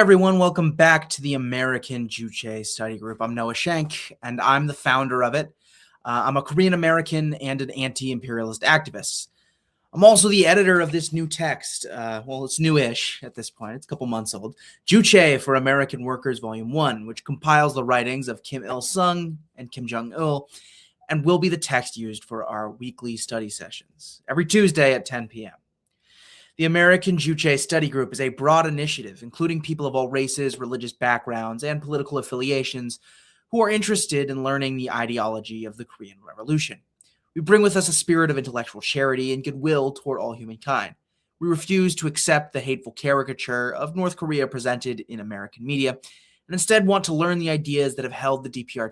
everyone, welcome back to the American Juche Study Group. I'm Noah Schenk, and I'm the founder of it. I'm a Korean American and an anti-imperialist activist. I'm also the editor of this new text. Well, it's newish at this point. It's a couple months old. Juche for American Workers, Volume 1, which compiles the writings of Kim Il-sung and Kim Jong-Il, and will be the text used for our weekly study sessions every Tuesday at 10 p.m. The American Juche Study Group is a broad initiative, including people of all races, religious backgrounds, and political affiliations who are interested in learning the ideology of the Korean Revolution. We bring with us a spirit of intellectual charity and goodwill toward all humankind. We refuse to accept the hateful caricature of North Korea presented in American media, and instead want to learn the ideas that have held the DPR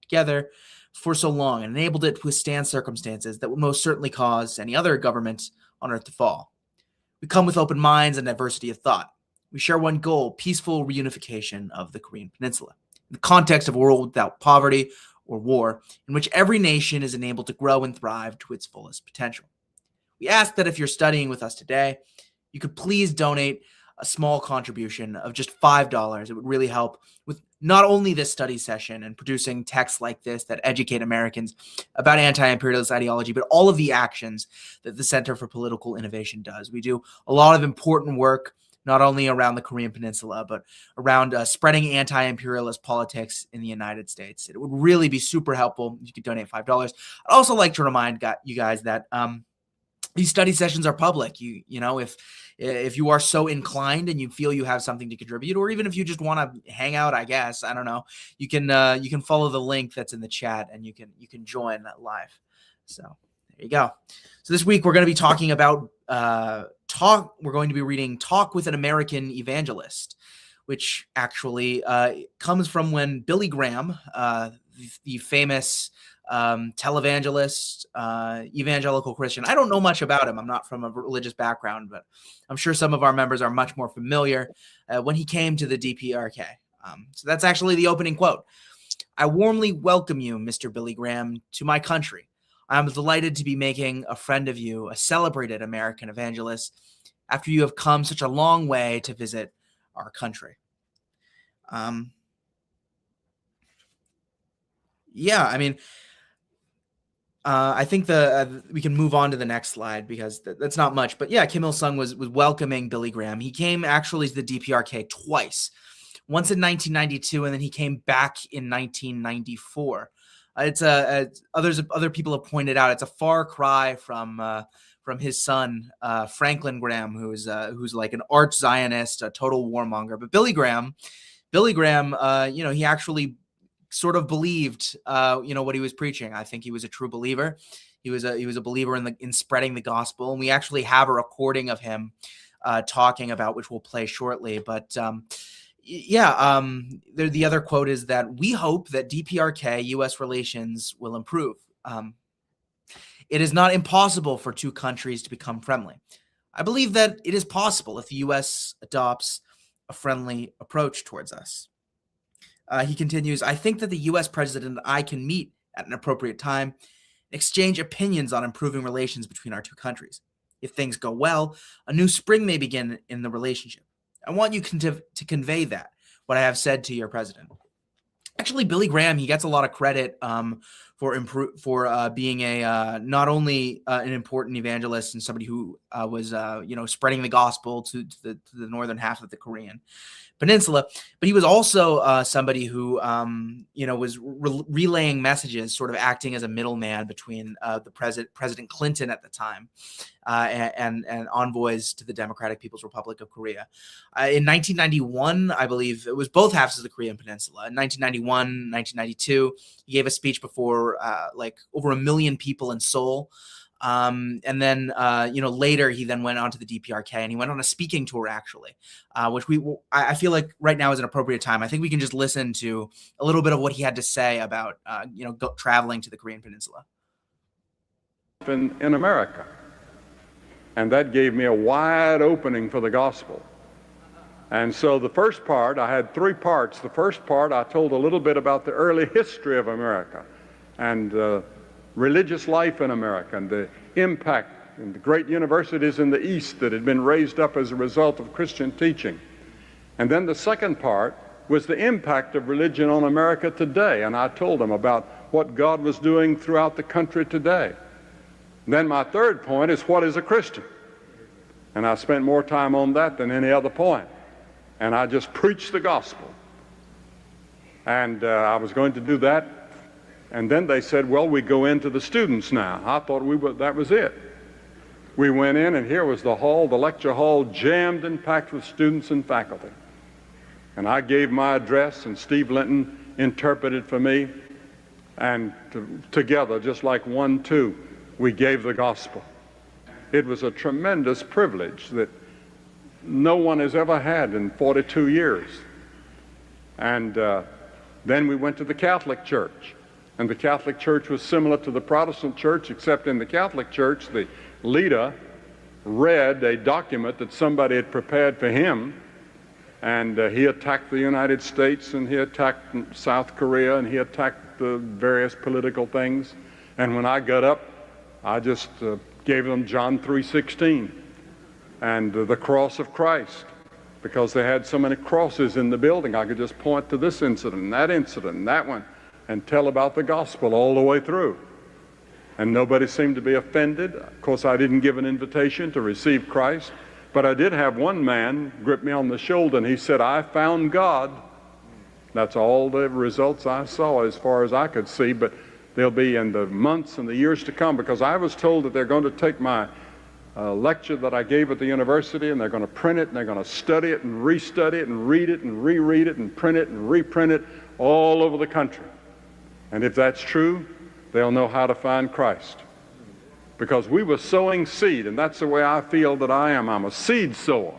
together for so long and enabled it to withstand circumstances that would most certainly cause any other government on earth to fall. We come with open minds and diversity of thought. We share one goal: peaceful reunification of the Korean Peninsula, in the context of a world without poverty or war, in which every nation is enabled to grow and thrive to its fullest potential. We ask that if you're studying with us today, you could please donate a small contribution of just $5. It would really help with not only this study session and producing texts like this that educate Americans about anti-imperialist ideology, but all of the actions that the Center for Political Innovation does. We do a lot of important work, not only around the Korean Peninsula, but around spreading anti-imperialist politics in the United States. It would really be super helpful if you could donate $5. I'd also like to remind you guys that these study sessions are public. You know, if you are so inclined and you feel you have something to contribute, or even if you just want to hang out, I guess, I don't know, you can follow the link that's in the chat and you can join live. So there you go. So this week we're going to be talking about we're going to be reading Talk with an American Evangelist, which actually comes from when Billy Graham, the famous televangelist, evangelical Christian. I don't know much about him. I'm not from a religious background, but I'm sure some of our members are much more familiar when he came to the DPRK. So that's actually the opening quote. "I warmly welcome you, Mr. Billy Graham, to my country. I am delighted to be making a friend of you, a celebrated American evangelist, after you have come such a long way to visit our country." Yeah, I mean, I think we can move on to the next slide because that's not much. But yeah, Kim Il-sung was welcoming Billy Graham. He came actually to the DPRK twice, once in 1992, and then he came back in 1994. Other people have pointed out it's a far cry from his son Franklin Graham, who's like an arch Zionist, a total warmonger. But Billy Graham, he actually sort of believed, what he was preaching. I think he was a true believer. He was a believer in spreading the gospel, and we actually have a recording of him talking about, which we'll play shortly. But the other quote is that we hope that DPRK-U.S. relations will improve. It is not impossible for two countries to become friendly. I believe that it is possible if the U.S. adopts a friendly approach towards us. He continues, "I think that the U.S. president and I can meet at an appropriate time and exchange opinions on improving relations between our two countries. If things go well, a new spring may begin in the relationship. I want you to convey that, what I have said to your president." Actually, Billy Graham, he gets a lot of credit for being a not only an important evangelist and somebody who was spreading the gospel to the northern half of the Korean Peninsula, but he was also somebody who was relaying messages, sort of acting as a middleman between President Clinton at the time and envoys to the Democratic People's Republic of Korea. In 1991, I believe it was both halves of the Korean Peninsula. In 1991, 1992, he gave a speech before over 1 million people in Seoul. And then, later he then went on to the DPRK and he went on a speaking tour, actually, which I feel like right now is an appropriate time. I think we can just listen to a little bit of what he had to say about, traveling to the Korean Peninsula. In America. And that gave me a wide opening for the gospel. And so the first part, I had 3 parts. The first part, I told a little bit about the early history of America and religious life in America and the impact and the great universities in the East that had been raised up as a result of Christian teaching. And then the second part was the impact of religion on America today. And I told them about what God was doing throughout the country today. And then my third point is, what is a Christian? And I spent more time on that than any other point. And I just preached the gospel. And I was going to do that. And then they said, well, we go into the students now. I thought that was it. We went in, and here was the hall, the lecture hall, jammed and packed with students and faculty. And I gave my address, and Steve Linton interpreted for me. And together, just like 1-2, we gave the gospel. It was a tremendous privilege that no one has ever had in 42 years. And then we went to the Catholic Church. And the Catholic Church was similar to the Protestant Church, except in the Catholic Church, the leader read a document that somebody had prepared for him, and he attacked the United States, and he attacked South Korea, and he attacked the various political things. And when I got up, I just gave them John 3:16 and the cross of Christ, because they had so many crosses in the building. I could just point to this incident and that one, and tell about the gospel all the way through. And nobody seemed to be offended. Of course, I didn't give an invitation to receive Christ, but I did have one man grip me on the shoulder, and he said, I found God. That's all the results I saw as far as I could see, but they'll be in the months and the years to come, because I was told that they're going to take my lecture that I gave at the university, and they're going to print it, and they're going to study it and restudy it and read it and reread it and print it and reprint it all over the country. And if that's true, they'll know how to find Christ. Because we were sowing seed, and that's the way I feel that I am. I'm a seed sower.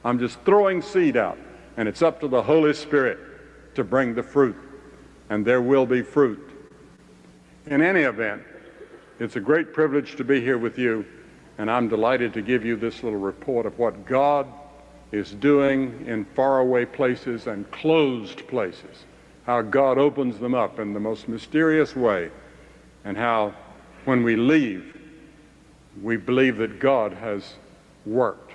I'm just throwing seed out, and it's up to the Holy Spirit to bring the fruit, and there will be fruit. In any event, it's a great privilege to be here with you, and I'm delighted to give you this little report of what God is doing in faraway places and closed places, how God opens them up in the most mysterious way, and how when we leave, we believe that God has worked.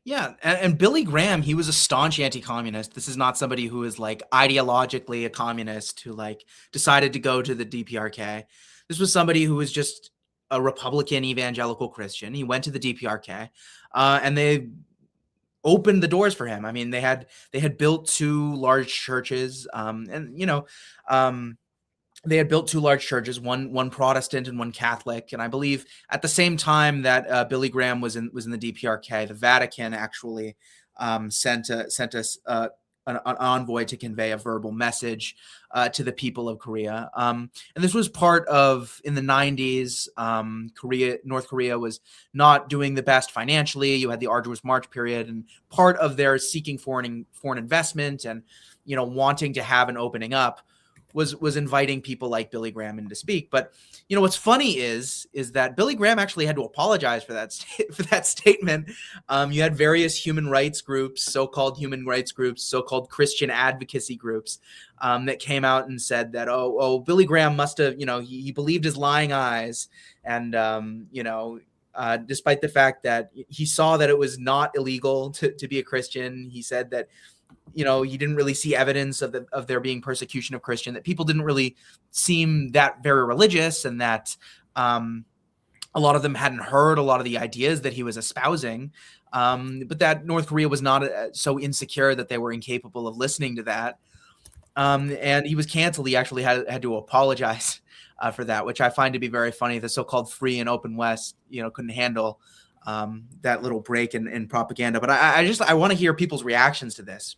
Yeah, and Billy Graham, he was a staunch anti-communist. This is not somebody who is like ideologically a communist who like decided to go to the DPRK. This was somebody who was just a Republican evangelical Christian. He went to the DPRK, and they opened the doors for him. I mean, they had built 2 large churches, they had built 2 large churches, one Protestant and one Catholic. And I believe at the same time that Billy Graham was in the DPRK, the Vatican actually sent us an envoy to convey a verbal message to the people of Korea. And this was part of, in the 90s, North Korea was not doing the best financially. You had the arduous March period, and part of their seeking foreign investment and, wanting to have an opening up was inviting people like Billy Graham in to speak. But what's funny is that Billy Graham actually had to apologize for that statement. You had various human rights groups, so-called human rights groups, so-called Christian advocacy groups, that came out and said that Billy Graham must have, he believed his lying eyes, and despite the fact that he saw that it was not illegal to be a Christian, he said that he didn't really see evidence of there being persecution of Christian, that people didn't really seem that very religious, and that a lot of them hadn't heard a lot of the ideas that he was espousing, but that North Korea was not so insecure that they were incapable of listening to that. And he was canceled. He actually had to apologize for that, which I find to be very funny. The so-called free and open West, couldn't handle that little break in propaganda. But I want to hear people's reactions to this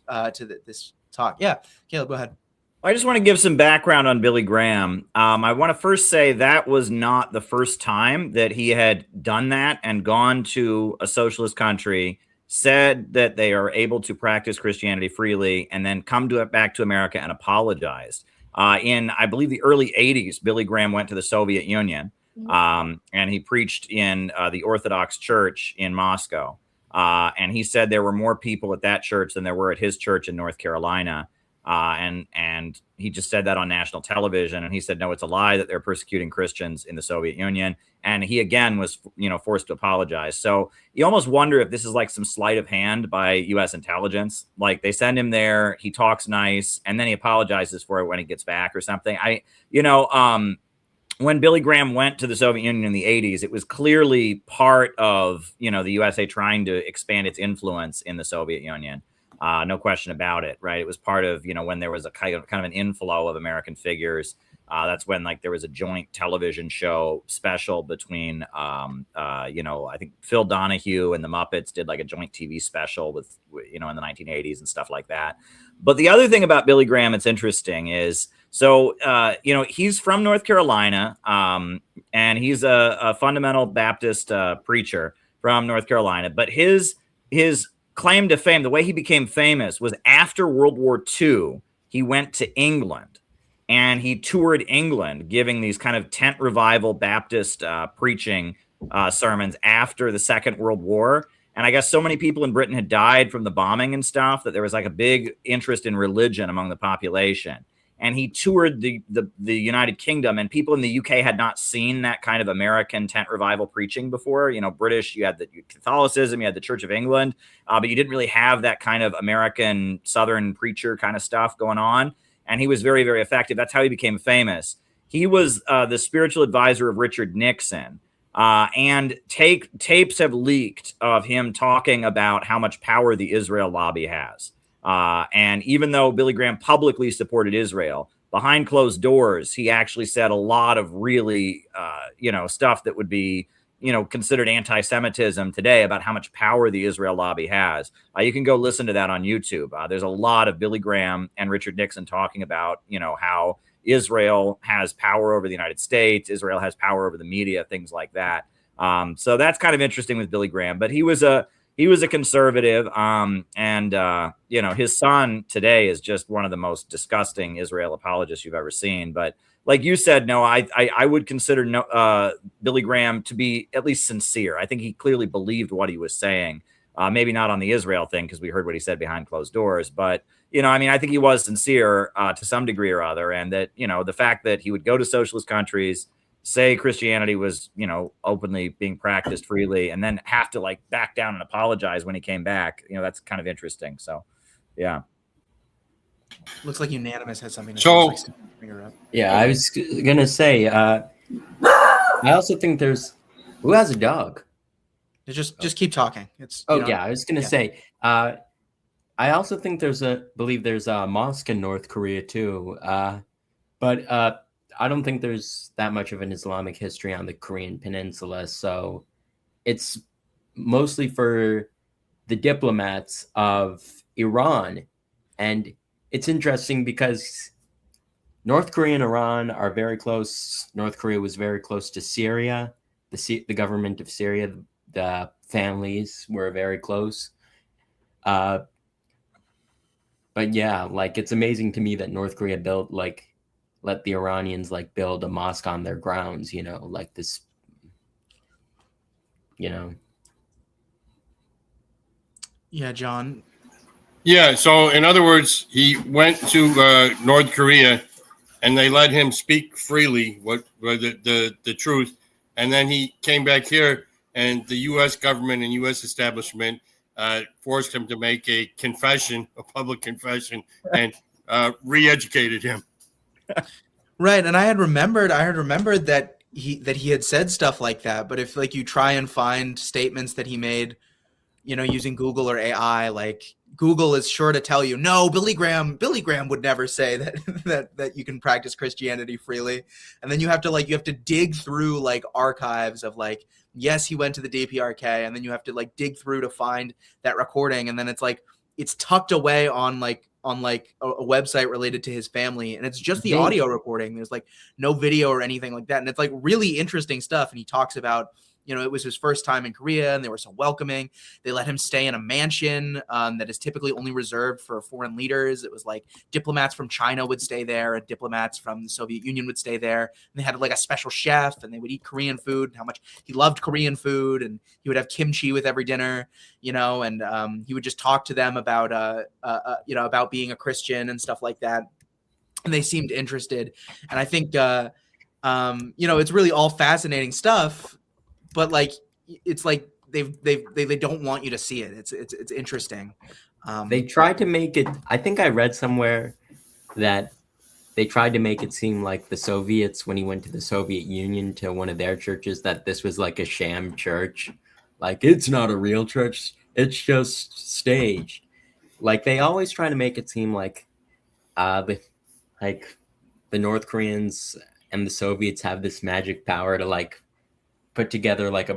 talk. Yeah, Caleb, go ahead. I just want to give some background on Billy Graham. I want to first say that was not the first time that he had done that and gone to a socialist country, said that they are able to practice Christianity freely, and then come back to America and apologized. In, I believe, the early 80s, Billy Graham went to the Soviet Union. And he preached in the Orthodox Church in Moscow. And he said there were more people at that church than there were at his church in North Carolina. And he just said that on national television, and he said, no, it's a lie that they're persecuting Christians in the Soviet Union. And he again was, forced to apologize. So you almost wonder if this is like some sleight of hand by U.S. intelligence. Like they send him there, he talks nice, and then he apologizes for it when he gets back or something. When Billy Graham went to the Soviet Union in the 80s, it was clearly part of, the USA trying to expand its influence in the Soviet Union. No question about it, right? It was part of, when there was a kind of an inflow of American figures. That's when there was a joint television show special between, I think Phil Donahue and the Muppets did like a joint TV special with, in the 1980s and stuff like that. But the other thing about Billy Graham that's interesting is, so, he's from North Carolina, and he's a fundamental Baptist preacher from North Carolina. But his claim to fame, the way he became famous, was after World War II, he went to England. And he toured England, giving these kind of tent revival Baptist preaching sermons after the Second World War. And I guess so many people in Britain had died from the bombing and stuff that there was like a big interest in religion among the population. And he toured the United Kingdom, and people in the UK had not seen that kind of American tent revival preaching before. British, you had the Catholicism, you had the Church of England, but you didn't really have that kind of American Southern preacher kind of stuff going on. And he was very, very effective. That's how he became famous. He was the spiritual advisor of Richard Nixon. And tapes have leaked of him talking about how much power the Israel lobby has. And even though Billy Graham publicly supported Israel, behind closed doors, he actually said a lot of really, stuff that would be, considered anti-Semitism today about how much power the Israel lobby has. You can go listen to that on YouTube. There's a lot of Billy Graham and Richard Nixon talking about, how Israel has power over the United States. Israel has power over the media, things like that. So that's kind of interesting with Billy Graham, but he was a conservative, and his son today is just one of the most disgusting Israel apologists you've ever seen. But like you said, no, I would consider Billy Graham to be at least sincere. I think he clearly believed what he was saying. Maybe not on the Israel thing, because we heard what he said behind closed doors. But, I think he was sincere to some degree or other. And that, the fact that he would go to socialist countries, say Christianity was, openly being practiced freely, and then have to back down and apologize when he came back, that's kind of interesting. So, yeah. Looks like Unanimous has something to say. Yeah, I was gonna say. I also think there's who has a dog. Just keep talking. It's I was gonna say. I also think there's a mosque in North Korea too, but I don't think there's that much of an Islamic history on the Korean Peninsula, so it's mostly for the diplomats of Iran. And it's interesting because North Korea and Iran are very close. North Korea was very close to Syria, the government of Syria. The families were very close. But yeah, it's amazing to me that North Korea let the Iranians build a mosque on their grounds, this, Yeah, John. Yeah. So in other words, he went to North Korea, and they let him speak freely the truth. And then he came back here, and the U.S. government and U.S. establishment forced him to make a public confession, and re-educated him. Right, and I had remembered that he had said stuff like that. But if you try and find statements that he made, using Google or AI, Google is sure to tell you, no, Billy Graham would never say that you can practice Christianity freely. And then you have to dig through archives of yes, he went to the DPRK, and then you have to dig through to find that recording, and then it's tucked away on a website related to his family, and it's just the audio recording. There's no video or anything like that, and it's really interesting stuff. And he talks about You know, it was his first time in Korea, and they were so welcoming. They let him stay in a mansion that is typically only reserved for foreign leaders. It was like diplomats from China would stay there, and diplomats from the Soviet Union would stay there. And they had like a special chef, and they would eat Korean food. How much he loved Korean food, and he would have kimchi with every dinner. You know, and he would just talk to them about you know, about being a Christian and stuff like that. And they seemed interested. And I think you know, it's really all fascinating stuff, but like it's like they don't want you to see it. It's interesting. They tried to make it, I think I read somewhere that they tried to make it seem like the Soviets, when he went to the Soviet Union to one of their churches, that this was like a sham church. Like, it's not a real church, it's just staged. Like, they always try to make it seem like the North Koreans and the Soviets have this magic power to like put together like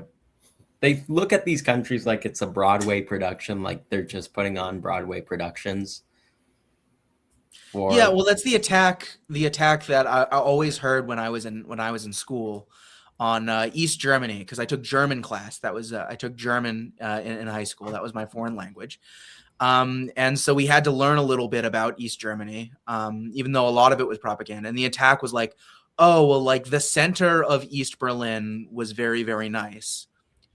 they look at these countries like it's a Broadway production, like they're just putting on Broadway productions. Yeah, well, that's the attack that I always heard when I was in school on East Germany, because I took German class. That was I took German in high school. That was my foreign language. And so we had to learn a little bit about East Germany, even though a lot of it was propaganda. And the attack was like, oh, well, like the center of East Berlin was very, very nice.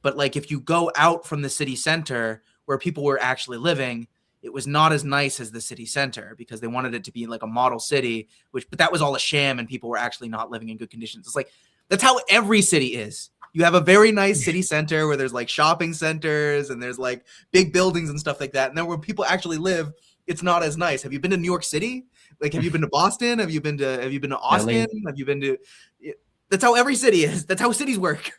But like if you go out from the city center where people were actually living, it was not as nice as the city center, because they wanted it to be like a model city, but that was all a sham, and people were actually not living in good conditions. It's like, that's how every city is. You have a very nice city center where there's like shopping centers and there's like big buildings and stuff like that. And then where people actually live, it's not as nice. Have you been to New York City? Like, have you been to Boston? Have you been to Austin? Have you been to? That's how every city is. That's how cities work.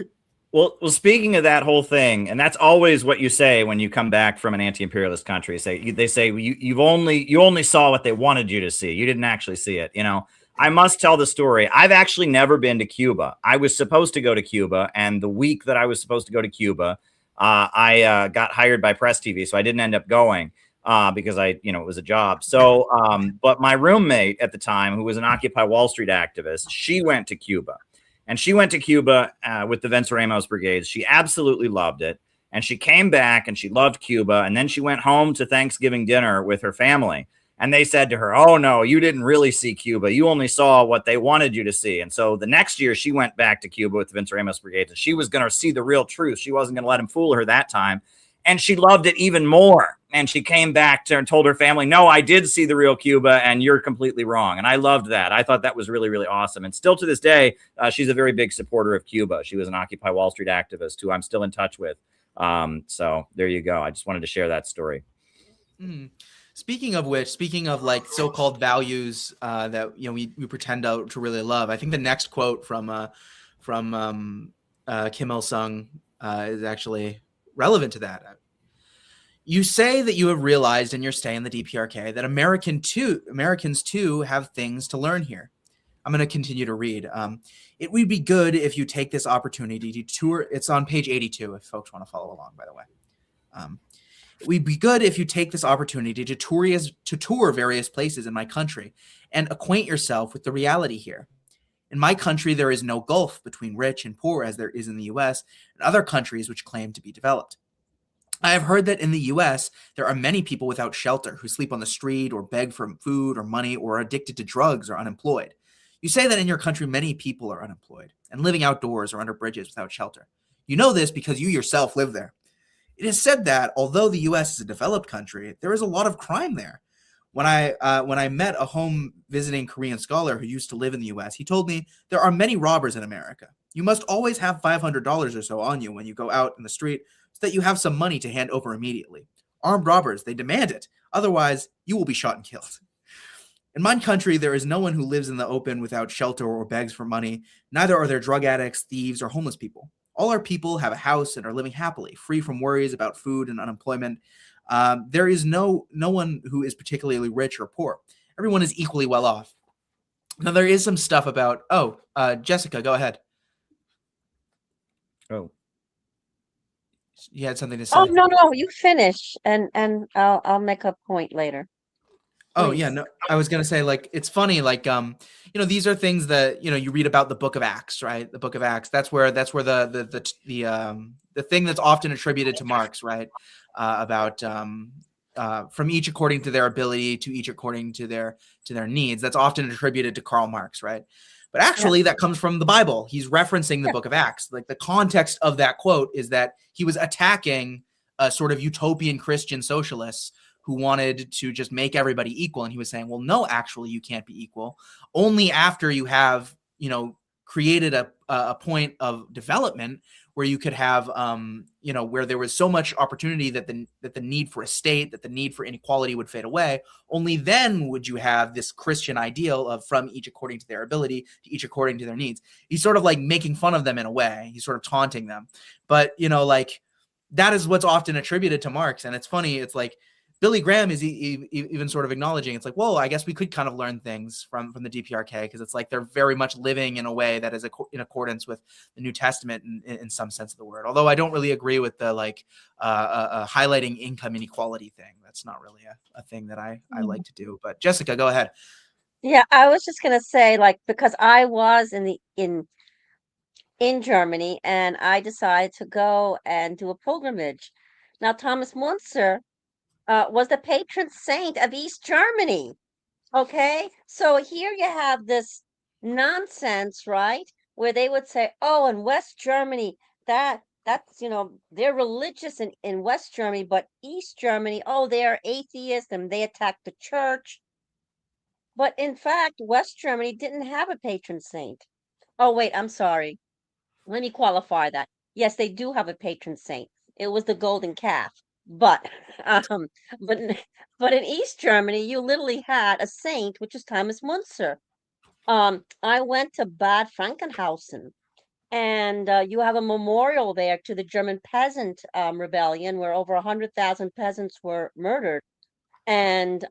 Well, speaking of that whole thing, and that's always what you say when you come back from an anti-imperialist country. They say you only saw what they wanted you to see. You didn't actually see it. You know, I must tell the story. I've actually never been to Cuba. I was supposed to go to Cuba, and the week that I was supposed to go to Cuba, I got hired by Press TV, so I didn't end up going because it was a job. So, but my roommate at the time, who was an Occupy Wall Street activist, she went to Cuba. And she went to Cuba with the Venceremos Brigades. She absolutely loved it. And she came back and she loved Cuba. And then she went home to Thanksgiving dinner with her family. And they said to her, oh, no, you didn't really see Cuba. You only saw what they wanted you to see. And so the next year she went back to Cuba with the Venceremos Brigades. And she was going to see the real truth. She wasn't going to let him fool her that time. And she loved it even more. And she came back and told her family, no, I did see the real Cuba, and you're completely wrong. And I loved that. I thought that was really, really awesome. And still to this day, she's a very big supporter of Cuba. She was an Occupy Wall Street activist who I'm still in touch with. So there you go. I just wanted to share that story. Mm. Speaking of like so-called values that we pretend to really love, I think the next quote from Kim Il-sung is actually relevant to that. You say that you have realized in your stay in the DPRK that Americans too have things to learn here. I'm going to continue to read. It would be good if you take this opportunity to tour. It's on page 82 if folks want to follow along, by the way. It would be good if you take this opportunity to tour various places in my country and acquaint yourself with the reality here. In my country, there is no gulf between rich and poor as there is in the US and other countries which claim to be developed. I have heard that in the US, there are many people without shelter who sleep on the street or beg for food or money or are addicted to drugs or unemployed. You say that in your country, many people are unemployed and living outdoors or under bridges without shelter. You know this because you yourself live there. It is said that although the US is a developed country, there is a lot of crime there. When I met a home visiting Korean scholar who used to live in the US, he told me there are many robbers in America. You must always have $500 or so on you when you go out in the street so that you have some money to hand over immediately. Armed robbers, they demand it. Otherwise, you will be shot and killed. In my country, there is no one who lives in the open without shelter or begs for money. Neither are there drug addicts, thieves, or homeless people. All our people have a house and are living happily, free from worries about food and unemployment. There is no one who is particularly rich or poor. Everyone is equally well off. Now, there is some stuff about, Jessica, go ahead. Oh. You had something to say. Oh, no, you finish, and I'll make a point later. Oh yeah, Please. no, I was gonna say like it's funny, like these are things that you read about the Book of Acts, right? The Book of Acts. That's where the thing that's often attributed to Marx, right? About from each according to their ability to each according to their needs. That's often attributed to Karl Marx, right? But actually, that comes from the Bible. He's referencing the Book of Acts. Like the context of that quote is that he was attacking a sort of utopian Christian socialists who wanted to just make everybody equal. And he was saying, well, no, actually, you can't be equal. Only after you have, created a point of development where you could have, where there was so much opportunity that the need for a state, that the need for inequality would fade away. Only then would you have this Christian ideal of from each according to their ability to each according to their needs. He's sort of like making fun of them in a way. He's sort of taunting them. But, that is what's often attributed to Marx. And it's funny. It's like, Billy Graham is even sort of acknowledging it's like, well, I guess we could kind of learn things from the DPRK because it's like they're very much living in a way that is in accordance with the New Testament in some sense of the word. Although I don't really agree with the highlighting income inequality thing. That's not really a thing that I like to do. But Jessica, go ahead. Yeah, I was just gonna say, like, because I was in Germany and I decided to go and do a pilgrimage. Now, Thomas Müntzer was the patron saint of East Germany. Okay, so here you have this nonsense, right? Where they would say, "Oh, in West Germany, that's they're religious in West Germany, but East Germany, oh, they're atheists and they attack the church." But in fact, West Germany didn't have a patron saint. Oh, wait, I'm sorry. Let me qualify that. Yes, they do have a patron saint. It was the golden calf. But um, but but in East Germany, you literally had a saint, which is Thomas Müntzer. I went to Bad Frankenhausen, and you have a memorial there to the German peasant rebellion, where over 100,000 peasants were murdered. And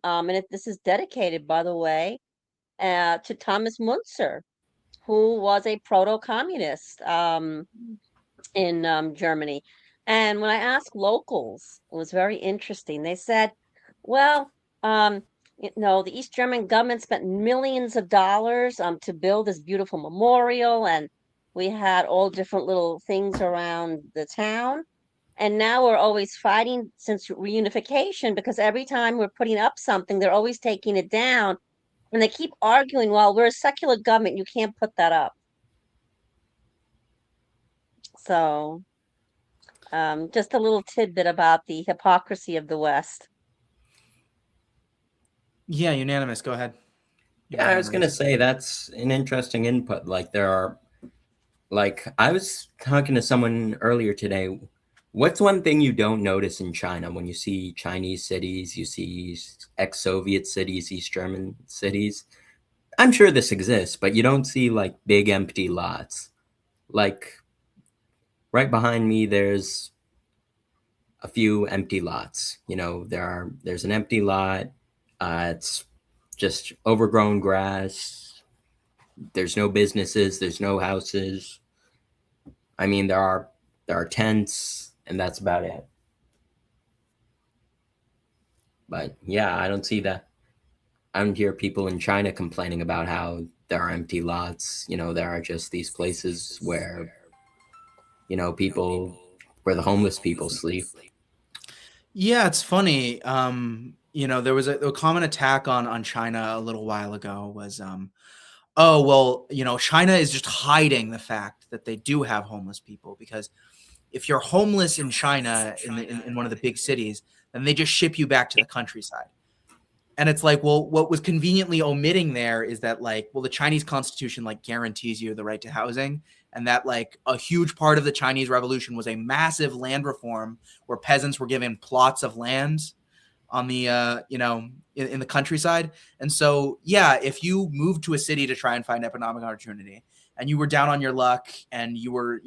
this is dedicated, by the way, to Thomas Müntzer, who was a proto-communist in Germany. And when I asked locals, it was very interesting. They said, well, the East German government spent millions of dollars to build this beautiful memorial, and we had all different little things around the town. And now we're always fighting since reunification because every time we're putting up something, they're always taking it down. And they keep arguing, well, we're a secular government, you can't put that up. So just a little tidbit about the hypocrisy of the West. Yeah, unanimous. Go ahead. Yeah, I was going to say that's an interesting input. Like I was talking to someone earlier today. What's one thing you don't notice in China when you see Chinese cities, you see ex-Soviet cities, East German cities? I'm sure this exists, but you don't see like big empty lots. Like right behind me, there's a few empty lots. There's an empty lot. It's just overgrown grass. There's no businesses. There's no houses. I mean, there are tents. And that's about it. But yeah, I don't see that. I don't hear people in China complaining about how there are empty lots. There are just these places where, where the homeless people sleep. Yeah, it's funny. There was a common attack on China a little while ago was, oh, well, China is just hiding the fact that they do have homeless people because if you're homeless in China in one of the big cities, then they just ship you back to the countryside. And it's like, well, what was conveniently omitting there is that the Chinese constitution guarantees you the right to housing. And that a huge part of the Chinese Revolution was a massive land reform where peasants were given plots of land on the, in the countryside. And so, yeah, if you moved to a city to try and find economic opportunity and you were down on your luck and you were,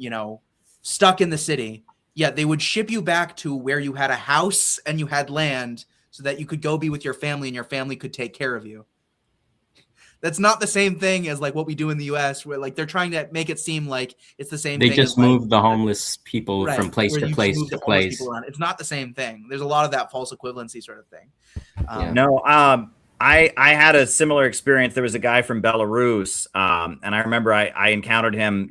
stuck in the city, yeah, they would ship you back to where you had a house and you had land so that you could go be with your family and your family could take care of you. That's not the same thing as what we do in the US where they're trying to make it seem like it's the same thing. They just move the homeless people from place to place to place. It's not the same thing. There's a lot of that false equivalency sort of thing. No, I had a similar experience. There was a guy from Belarus, and I remember I encountered him.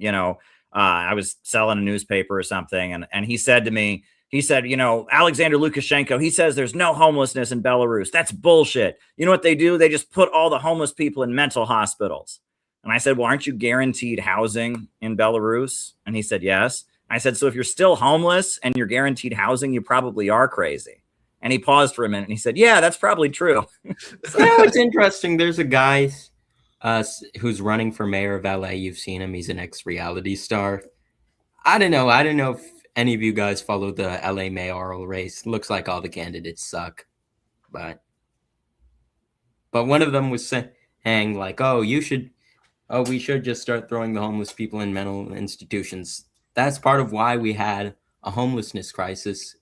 I was selling a newspaper or something, and he said to me, he said, Alexander Lukashenko, he says there's no homelessness in Belarus. That's bullshit. You know what they do? They just put all the homeless people in mental hospitals. And I said, well, aren't you guaranteed housing in Belarus? And he said, yes. I said, so if you're still homeless and you're guaranteed housing, you probably are crazy. And he paused for a minute and he said, yeah, that's probably true. It's interesting. There's a guy who's running for mayor of LA. You've seen him. He's an ex-reality star. I don't know if any of you guys follow the LA mayoral race. Looks like all the candidates suck. But one of them was saying like, we should just start throwing the homeless people in mental institutions. That's part of why we had a homelessness crisis.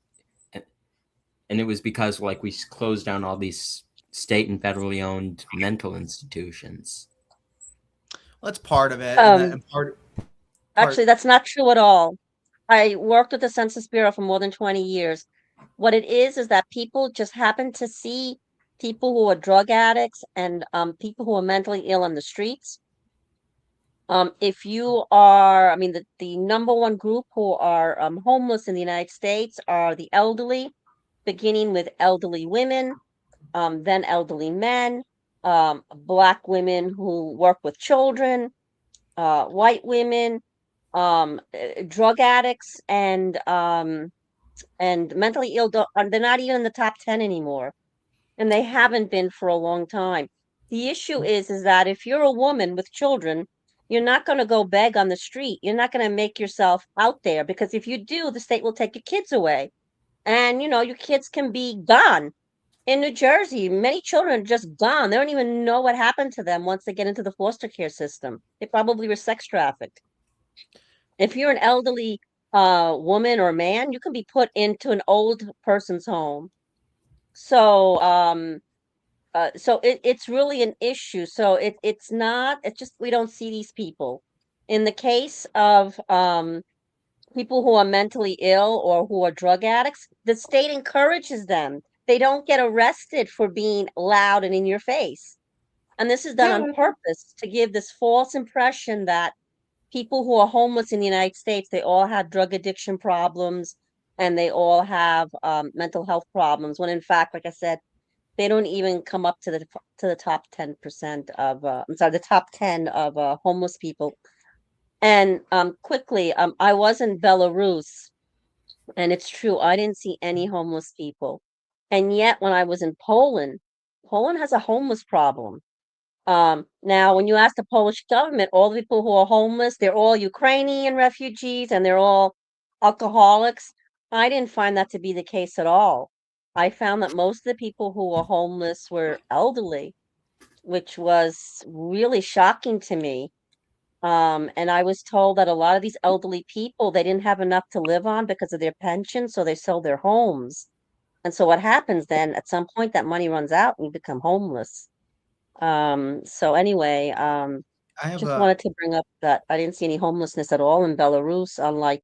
And it was because like we closed down all these state and federally owned mental institutions. Well, that's part of it. Actually, that's not true at all. I worked with the Census Bureau for more than 20 years. What it is that people just happen to see people who are drug addicts and people who are mentally ill on the streets. If you are, the number one group who are homeless in the United States are the elderly, beginning with elderly women, then elderly men, Black women who work with children, white women, drug addicts, and mentally ill. They're not even in the top 10 anymore, and they haven't been for a long time. The issue is that if you're a woman with children, you're not going to go beg on the street. You're not going to make yourself out there, because if you do, the state will take your kids away, and your kids can be gone. In New Jersey, many children are just gone. They don't even know what happened to them once they get into the foster care system. They probably were sex trafficked. If you're an elderly woman or man, you can be put into an old person's home. So it's really an issue. So it's just we don't see these people. In the case of people who are mentally ill or who are drug addicts, the state encourages them. They don't get arrested for being loud and in your face. And this is done on purpose to give this false impression that people who are homeless in the United States, they all have drug addiction problems and they all have mental health problems, when in fact, like I said, they don't even come up to the top 10% of the top 10 of homeless people. And quickly, I was in Belarus, and it's true, I didn't see any homeless people. And yet when I was in Poland has a homeless problem. Now, when you ask the Polish government, all the people who are homeless, they're all Ukrainian refugees and they're all alcoholics. I didn't find that to be the case at all. I found that most of the people who were homeless were elderly, which was really shocking to me. And I was told that a lot of these elderly people, they didn't have enough to live on because of their pension, so they sold their homes. And so what happens then, at some point that money runs out and you become homeless. So anyway, I have just wanted to bring up that I didn't see any homelessness at all in Belarus, unlike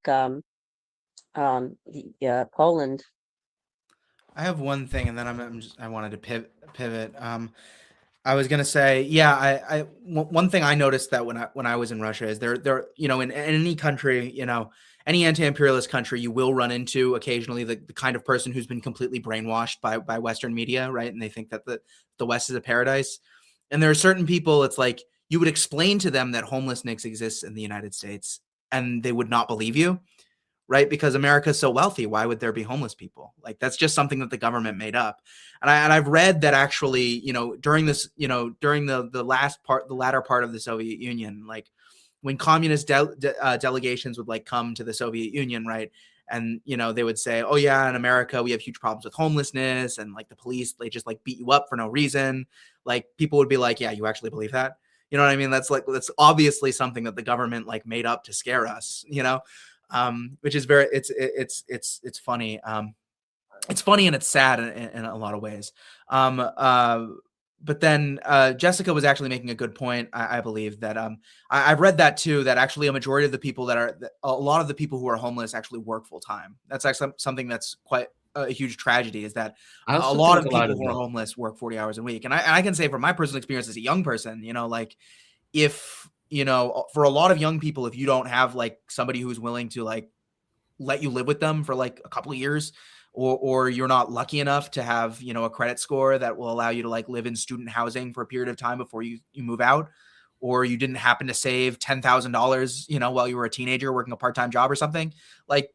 Poland. I have one thing, and then I wanted to pivot. I was gonna say, yeah, one thing I noticed that when I was in Russia is there in any country, any anti-imperialist country, you will run into occasionally the kind of person who's been completely brainwashed by Western media, right? And they think that the West is a paradise. And there are certain people, it's like you would explain to them that homelessness exists in the United States and they would not believe you, right? Because America is so wealthy. Why would there be homeless people? Like, that's just something that the government made up. And I've read that actually, during the latter part of the Soviet Union, like when communist delegations would like come to the Soviet Union, right? And, they would say, oh yeah, in America, we have huge problems with homelessness. And like the police, they just like beat you up for no reason. Like people would be like, yeah, you actually believe that? You know what I mean? That's obviously something that the government like made up to scare us, which is it's funny. It's funny and it's sad in a lot of ways. But then Jessica was actually making a good point. I believe that I've read that too, that actually a majority of the people a lot of the people who are homeless actually work full time. That's actually something that's quite a huge tragedy is that I a also lot think of a lot people of who are the homeless work 40 hours a week. And I can say from my personal experience as a young person, like if, for a lot of young people, if you don't have like somebody who's willing to like let you live with them for like a couple of years, or you're not lucky enough to have, a credit score that will allow you to like live in student housing for a period of time before you move out, or you didn't happen to save $10,000, while you were a teenager working a part-time job or something, like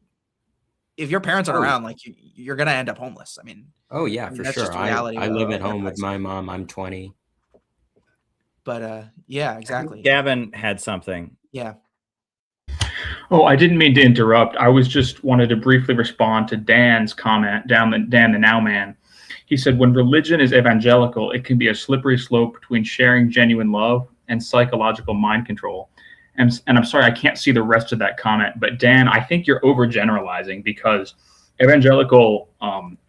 if your parents aren't oh around, like you're going to end up homeless. oh yeah, for That's sure. just a I reality I live of at that home with my lifestyle. mom. I'm 20. But yeah, exactly. Gavin had something. Yeah. Oh, I didn't mean to interrupt. I was just wanted to briefly respond to Dan's comment, Dan the Now Man. He said, when religion is evangelical, it can be a slippery slope between sharing genuine love and psychological mind control. And I'm sorry, I can't see the rest of that comment. But Dan, I think you're overgeneralizing, because evangelical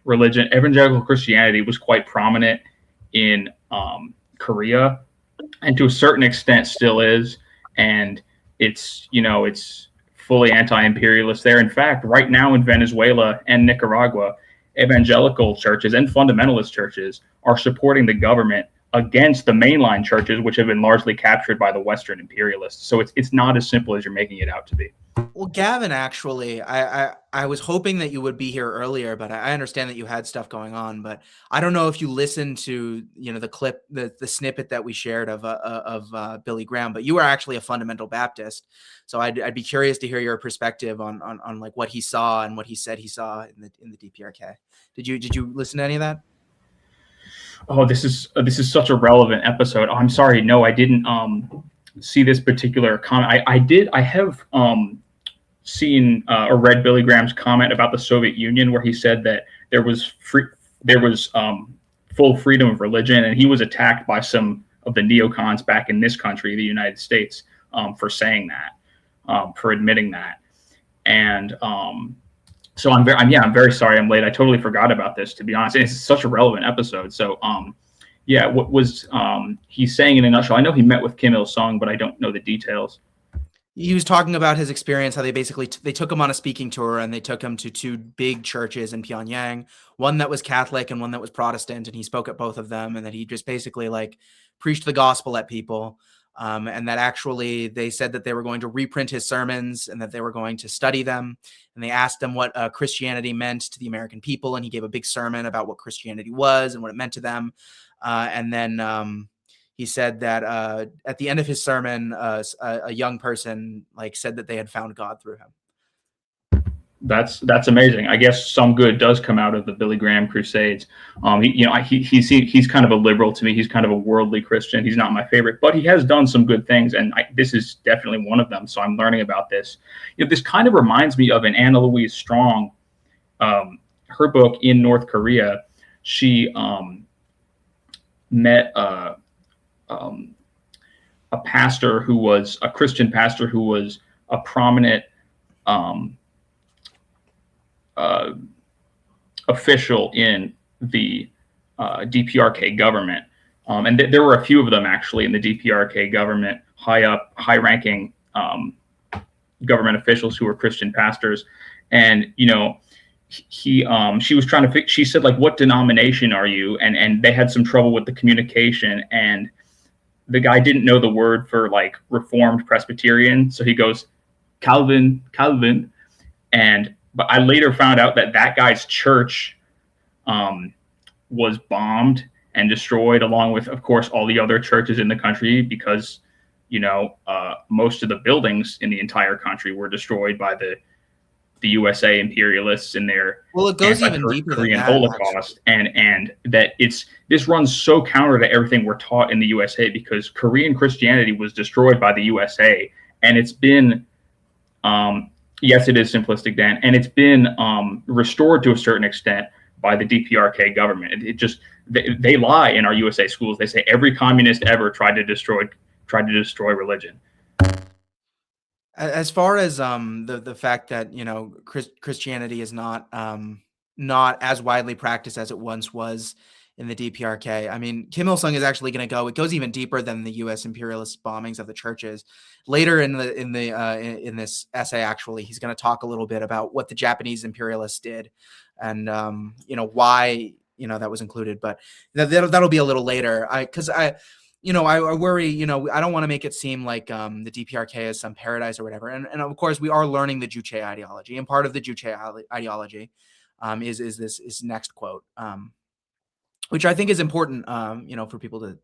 evangelical Christianity was quite prominent in Korea, and to a certain extent still is. And it's fully anti-imperialist there. In fact, right now in Venezuela and Nicaragua, evangelical churches and fundamentalist churches are supporting the government against the mainline churches, which have been largely captured by the Western imperialists. So it's not as simple as you're making it out to be. Well, Gavin, actually, I was hoping that you would be here earlier, but I understand that you had stuff going on. But I don't know if you listened to the clip, the snippet that we shared of Billy Graham. But you are actually a fundamental Baptist, so I'd be curious to hear your perspective on like what he saw and what he said he saw in the DPRK. Did you listen to any of that? Oh, this is such a relevant episode. Oh, I'm sorry, no, I didn't see this particular comment. I have seen or read Billy Graham's comment about the Soviet Union, where he said that there was full freedom of religion, and he was attacked by some of the neocons back in this country, the United States, for saying that, for admitting that. And so I'm very sorry I'm late. I totally forgot about this, to be honest. It's such a relevant episode. So yeah, what was he saying in a nutshell? I know he met with Kim Il-sung, but I don't know the details. He was talking about his experience, how they basically they took him on a speaking tour, and they took him to two big churches in Pyongyang, one that was Catholic and one that was Protestant, and he spoke at both of them, and that he just basically like preached the gospel at people, and that actually they said that they were going to reprint his sermons and that they were going to study them, and they asked him what Christianity meant to the American people, and he gave a big sermon about what Christianity was and what it meant to them, and then he said that at the end of his sermon, a young person like said that they had found God through him. That's amazing. I guess some good does come out of the Billy Graham Crusades. He's kind of a liberal to me. He's kind of a worldly Christian. He's not my favorite, but he has done some good things, and this is definitely one of them. So I'm learning about this. This kind of reminds me of an Anna Louise Strong, her book In North Korea. She met a pastor who was a Christian pastor who was a prominent official in the DPRK government. And there were a few of them actually in the DPRK government, high-ranking government officials who were Christian pastors. And, she was trying to she said, like, what denomination are you? And they had some trouble with the communication, and the guy didn't know the word for like Reformed Presbyterian. So he goes, Calvin. But I later found out that guy's church was bombed and destroyed, along with, of course, all the other churches in the country, because, most of the buildings in the entire country were destroyed by the USA imperialists in their It goes even deeper than that, Holocaust, and that this runs so counter to everything we're taught in the USA, because Korean Christianity was destroyed by the USA, and it's been yes, it is simplistic, Dan, and it's been restored to a certain extent by the DPRK government. It just they lie in our USA schools. They say every communist ever tried to destroy religion. As far as the fact that Christianity is not as widely practiced as it once was in the DPRK. I mean, Kim Il-sung is actually going to go. It goes even deeper than the U.S. imperialist bombings of the churches. Later in this essay, actually, he's going to talk a little bit about what the Japanese imperialists did and why that was included. But that'll be a little later. I worry, I don't want to make it seem like the DPRK is some paradise or whatever. And of course, we are learning the Juche ideology, and part of the Juche ideology is this next quote, which I think is important, for people to,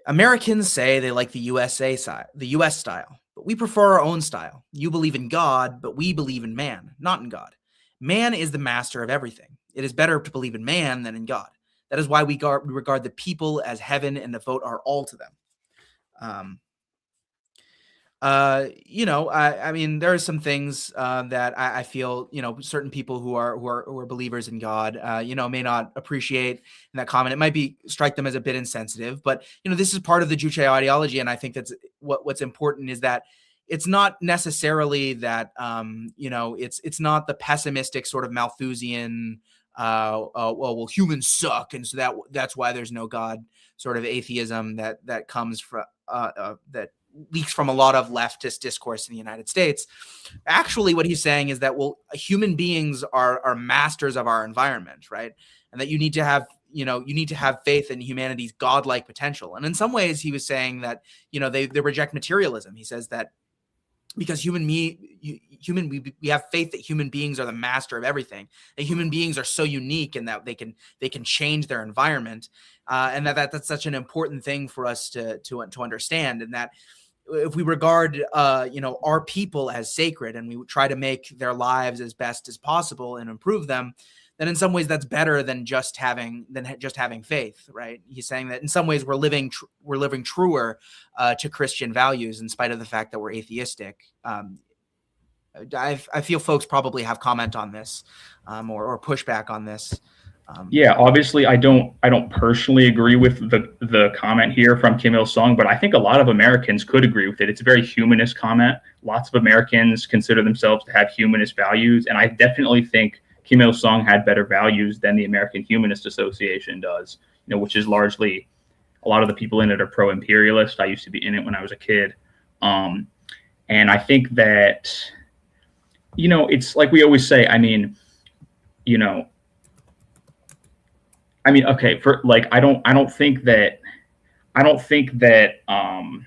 Americans say they like the US style, but we prefer our own style. You believe in God, but we believe in man, not in God. Man is the master of everything. It is better to believe in man than in God. That is why we regard the people as heaven and devote our all to them. I mean, there are some things that I feel, certain people who are believers in God, may not appreciate in that comment. It might strike them as a bit insensitive, but this is part of the Juche ideology, and I think that's what's important is that it's not necessarily that it's not the pessimistic sort of Malthusian. Well, humans suck, and so that's why there's no God sort of atheism that comes from that leaks from a lot of leftist discourse in the United States. Actually, what he's saying is that, well, human beings are masters of our environment, right? And that you need to have faith in humanity's godlike potential. And in some ways, he was saying that they reject materialism. He says that because we have faith that human beings are the master of everything, that human beings are so unique and that they can change their environment, and that's such an important thing for us to understand. And that if we regard our people as sacred and we try to make their lives as best as possible and improve them, then in some ways that's better than just having faith, right? He's saying that in some ways we're living truer to Christian values in spite of the fact that we're atheistic. I feel folks probably have comment on this or pushback on this. Yeah, obviously I don't personally agree with the comment here from Kim Il-sung, but I think a lot of Americans could agree with it. It's a very humanist comment. Lots of Americans consider themselves to have humanist values, and I definitely think Kim Il-sung had better values than the American Humanist Association does, which is largely, a lot of the people in it are pro-imperialist. I used to be in it when I was a kid. And I think that, it's like we always say, okay, for like, I don't think that I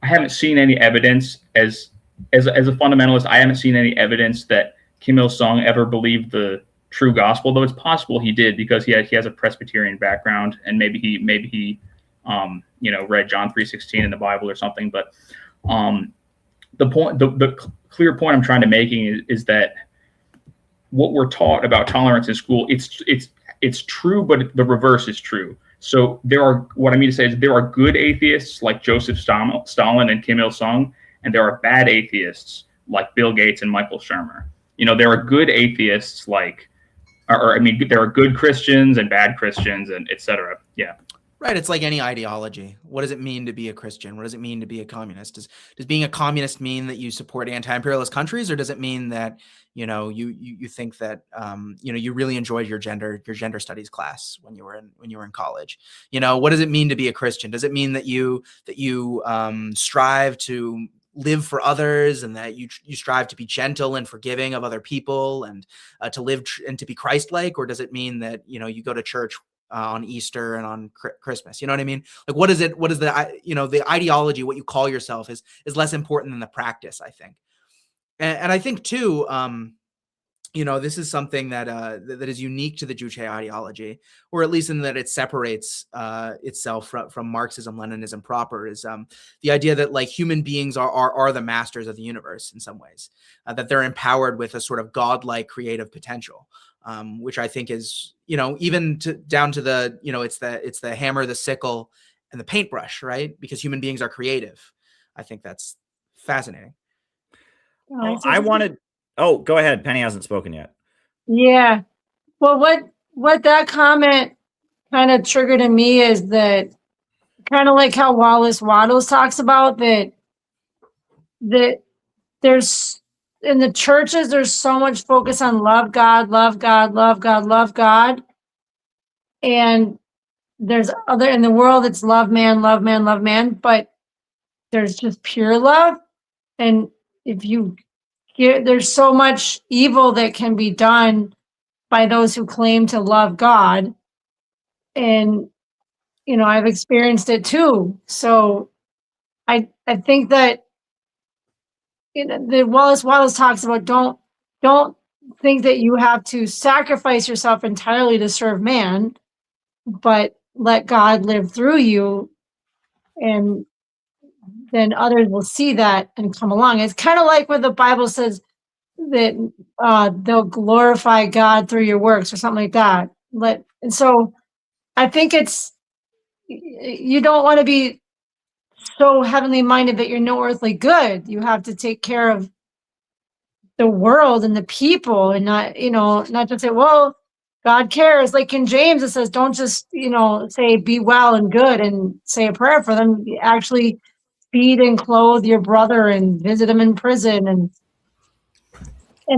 haven't seen any evidence as a fundamentalist. I haven't seen any evidence that Kim Il-sung ever believed the true gospel, though it's possible he did, because he has a Presbyterian background, and maybe he read John 3:16 in the Bible or something. But the clear point I'm trying to make is that what we're taught about tolerance in school, it's true, but the reverse is true. So what I mean to say is there are good atheists like Joseph Stalin and Kim Il-sung, and there are bad atheists like Bill Gates and Michael Shermer. There are good atheists there are good Christians and bad Christians, and et cetera. Yeah. Right. It's like any ideology. What does it mean to be a Christian? What does it mean to be a communist? Does being a communist mean that you support anti-imperialist countries, or does it mean that, you think that, you really enjoyed your gender studies class when you were in college? What does it mean to be a Christian? Does it mean that you strive to live for others, and that you strive to be gentle and forgiving of other people, and to live and to be Christ-like? Or does it mean that, you go to church on Easter and on Christmas? You know what I mean? Like, what is the, the ideology, what you call yourself is less important than the practice, I think. And I think too, this is something that is unique to the Juche ideology, or at least in that it separates itself from Marxism, Leninism proper, is the idea that like human beings are the masters of the universe in some ways, that they're empowered with a sort of godlike creative potential, which I think is, even down to the, it's the hammer, the sickle, and the paintbrush, right? Because human beings are creative. I think that's fascinating. Go ahead. Penny hasn't spoken yet. Yeah. Well, what that comment kind of triggered in me is that, kind of like how Wallace Wattles talks about that there's, in the churches, there's so much focus on love God, love God, love God, love God. And there's other, in the world, it's love man, love man, love man, but there's just pure love. And if you there's so much evil that can be done by those who claim to love God. And, you know, I've experienced it too. So I think that, you know, the Wallace talks about don't think that you have to sacrifice yourself entirely to serve man, but let God live through you, and then others will see that and come along. It's kind of like when the Bible says that they'll glorify God through your works or something like that. And so I think you don't want to be so heavenly minded that you're no earthly good. You have to take care of the world and the people, and not, you know, not just say, well, God cares. Like in James, it says, don't just, you know, say be well and good and say a prayer for them. Actually feed and clothe your brother and visit him in prison. And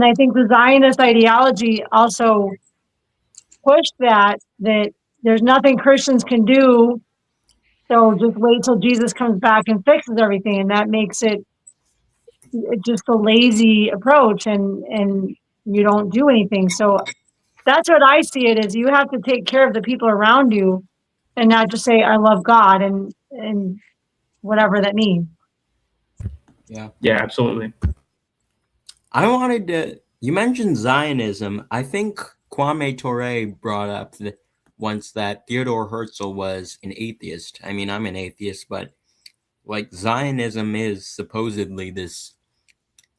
I think the Zionist ideology also pushed that there's nothing Christians can do. So just wait till Jesus comes back and fixes everything. And that makes it just a lazy approach, and you don't do anything. So that's what I see it as. You have to take care of the people around you and not just say, I love God and whatever that means. Yeah. Yeah, absolutely. I wanted to, you mentioned Zionism. I think Kwame Ture brought up once that Theodore Herzl was an atheist. I mean, I'm an atheist, but like Zionism is supposedly this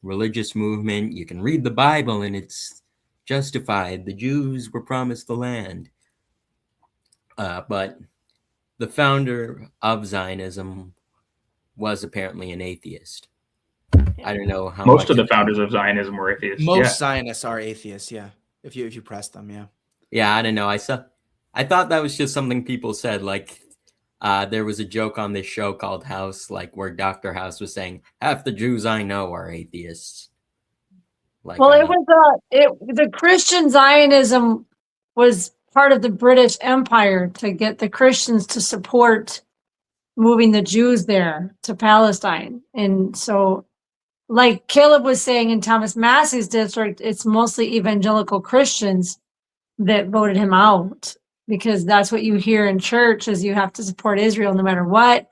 religious movement. You can read the Bible and it's justified. The Jews were promised the land. But the founder of Zionism was apparently an atheist. I don't know how Most of much the founders of Zionism were atheists. Most Zionists are atheists, yeah. If you press them, yeah. Yeah, I don't know. I thought that was just something people said. Like, there was a joke on this show called House, like where Dr. House was saying, half the Jews I know are atheists. Like, Well, the Christian Zionism was part of the British Empire to get the Christians to support moving the Jews there to Palestine. And so, like Caleb was saying, in Thomas Massey's district, it's mostly evangelical Christians that voted him out, because that's what you hear in church, is you have to support Israel no matter what.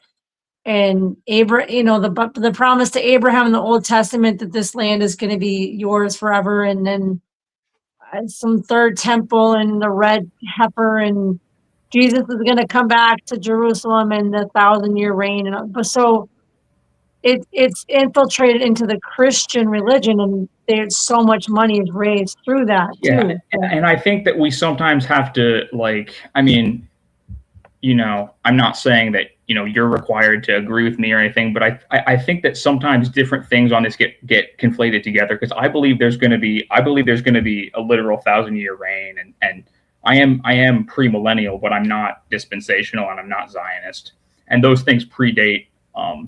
And Abraham, you know, the promise to Abraham in the Old Testament that this land is going to be yours forever, and then some third temple and the red heifer, and Jesus is going to come back to Jerusalem in the 1,000-year reign. And so it's infiltrated into the Christian religion, and there's so much money is raised through that too. And I think that we sometimes have to, like, I mean, you know, I'm not saying that, you know, you're required to agree with me or anything, but I think that sometimes different things on this get conflated together, because I believe there's going to be a literal 1,000-year reign, and I am premillennial, but I'm not dispensational and I'm not Zionist, and those things predate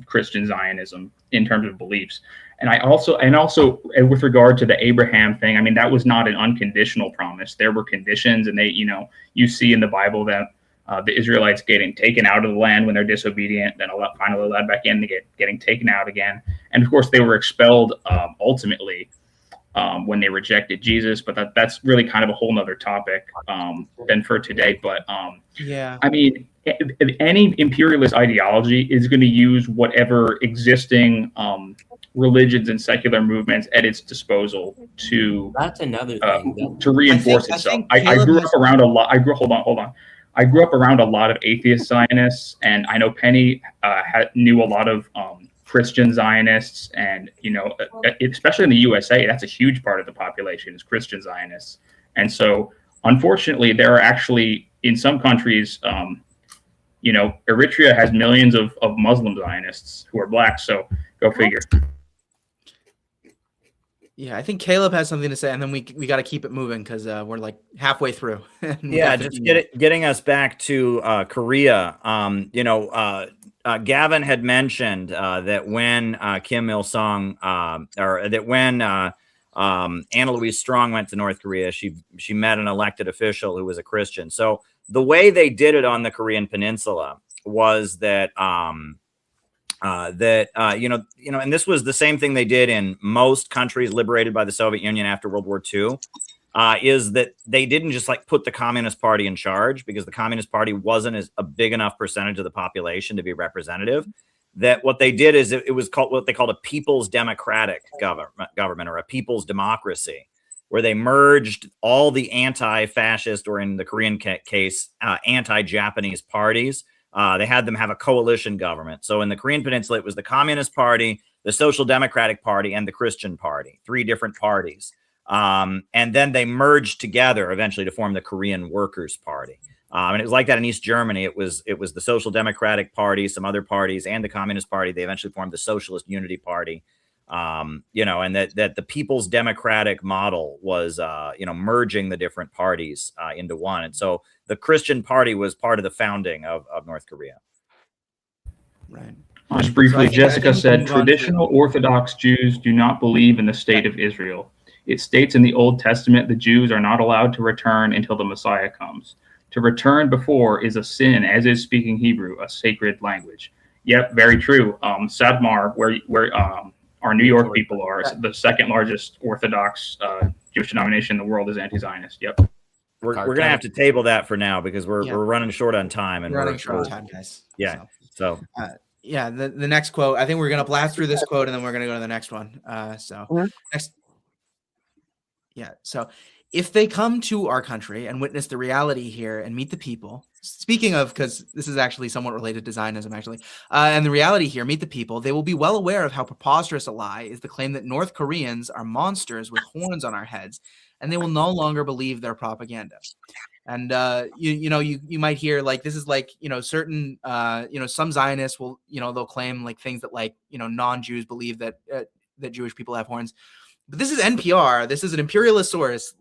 Christian Zionism in terms of beliefs. And also with regard to the Abraham thing, I mean, that was not an unconditional promise. There were conditions, and you see in the Bible that the Israelites getting taken out of the land when they're disobedient, then finally led back in, getting taken out again. And of course, they were expelled ultimately when they rejected Jesus. But that's really kind of a whole nother topic than for today. But yeah, I mean, any imperialist ideology is going to use whatever existing religions and secular movements at its disposal to that's another thing to reinforce itself. I grew up around a lot. Hold on. I grew up around a lot of atheist Zionists, and I know Penny knew a lot of Christian Zionists, and you know, especially in the USA, that's a huge part of the population is Christian Zionists. And so, unfortunately, there are actually in some countries, you know, Eritrea has millions of Muslim Zionists who are black. So go figure. Yeah, I think Caleb has something to say, and then we got to keep it moving because we're like halfway through. Yeah, just getting us back to Korea. You know, Gavin had mentioned that when Kim Il Sung, or that when Anna Louise Strong went to North Korea, she met an elected official who was a Christian. So the way they did it on the Korean Peninsula was that And this was the same thing they did in most countries liberated by the Soviet Union after World War II. Is that they didn't just like put the Communist Party in charge, because the Communist Party wasn't a big enough percentage of the population to be representative. That what they did is it was called what they called a people's democratic government or a people's democracy, where they merged all the anti-fascist, or in the Korean case, anti-Japanese parties. They had them have a coalition government. So in the Korean Peninsula, it was the Communist Party, the Social Democratic Party, and the Christian Party, 3 different parties. And then they merged together eventually to form the Korean Workers' Party. And it was like that in East Germany. It was the Social Democratic Party, some other parties, and the Communist Party. They eventually formed the Socialist Unity Party. And that the People's Democratic model was, merging the different parties into one. And so the Christian Party was part of the founding of North Korea. Right. Just briefly, So Jessica I think said, we can move on traditional Orthodox Jews do not believe in the state of Israel. It states in the Old Testament the Jews are not allowed to return until the Messiah comes. To return before is a sin, as is speaking Hebrew, a sacred language. Yep, very true. Sadmar, where our New York people are, the second largest Orthodox Jewish denomination in the world, is anti-Zionist. Yep. We're going to have to table that for now, because we're running short on time. And we're running short on time, guys. Yeah. So the next quote, I think we're going to blast through this quote, and then we're going to go to the next one. Next. Yeah. So if they come to our country and witness the reality here and meet the people, speaking of, because this is actually somewhat related to Zionism, actually, and the reality here, meet the people, they will be well aware of how preposterous a lie is the claim that North Koreans are monsters with horns on our heads, and they will no longer believe their propaganda. And you might hear like, this is like, certain some Zionists will, they'll claim like things that like, non-Jews believe that Jewish people have horns. But this is NPR. This is an imperialist source.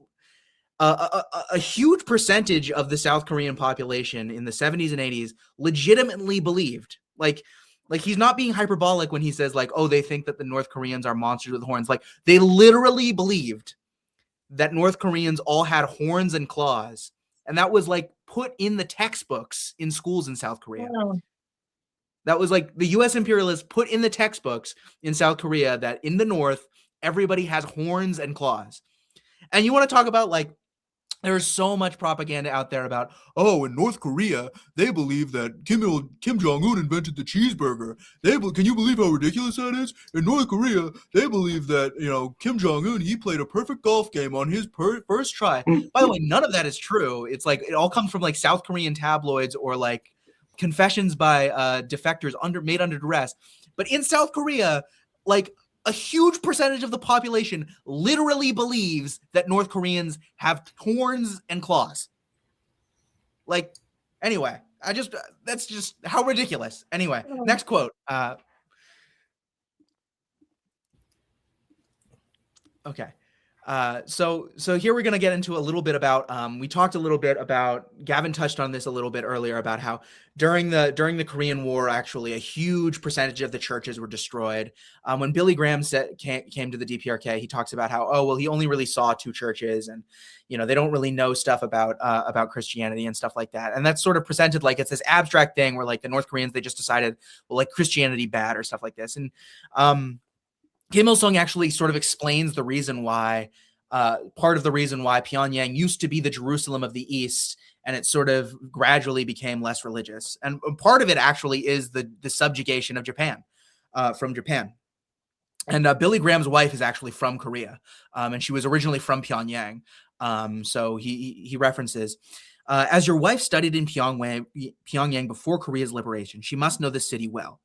A huge percentage of the South Korean population in the 70s and 80s legitimately believed, like he's not being hyperbolic when he says like, oh, they think that the North Koreans are monsters with horns. Like, they literally believed that North Koreans all had horns and claws. And that was like put in the textbooks in schools in South Korea. Oh. That was like the US imperialists put in the textbooks in South Korea that in the North, everybody has horns and claws. And you want to talk about like, there's so much propaganda out there about, oh, in North Korea, they believe that Kim Jong-Un invented the cheeseburger. Can you believe how ridiculous that is? In North Korea, they believe that, Kim Jong-Un, he played a perfect golf game on his first try. By the way, none of that is true. It's like, it all comes from like South Korean tabloids or like confessions by defectors made under duress. But in South Korea, like, a huge percentage of the population literally believes that North Koreans have horns and claws. Like, anyway, that's just how ridiculous. Anyway, next quote. Okay. So here we're going to get into a little bit about, we talked a little bit about, Gavin touched on this a little bit earlier about how during the Korean War, actually a huge percentage of the churches were destroyed. When Billy Graham came to the DPRK, he talks about how, he only really saw 2 churches, and, they don't really know stuff about Christianity and stuff like that. And that's sort of presented like it's this abstract thing where like the North Koreans, they just decided, well, like Christianity bad or stuff like this. And, Kim Il-sung actually sort of explains the reason why, part of the reason why Pyongyang used to be the Jerusalem of the East, and it sort of gradually became less religious. And part of it actually is the subjugation of Japan, from Japan. And Billy Graham's wife is actually from Korea, and she was originally from Pyongyang. So he references, as your wife studied in Pyongyang before Korea's liberation, she must know the city well.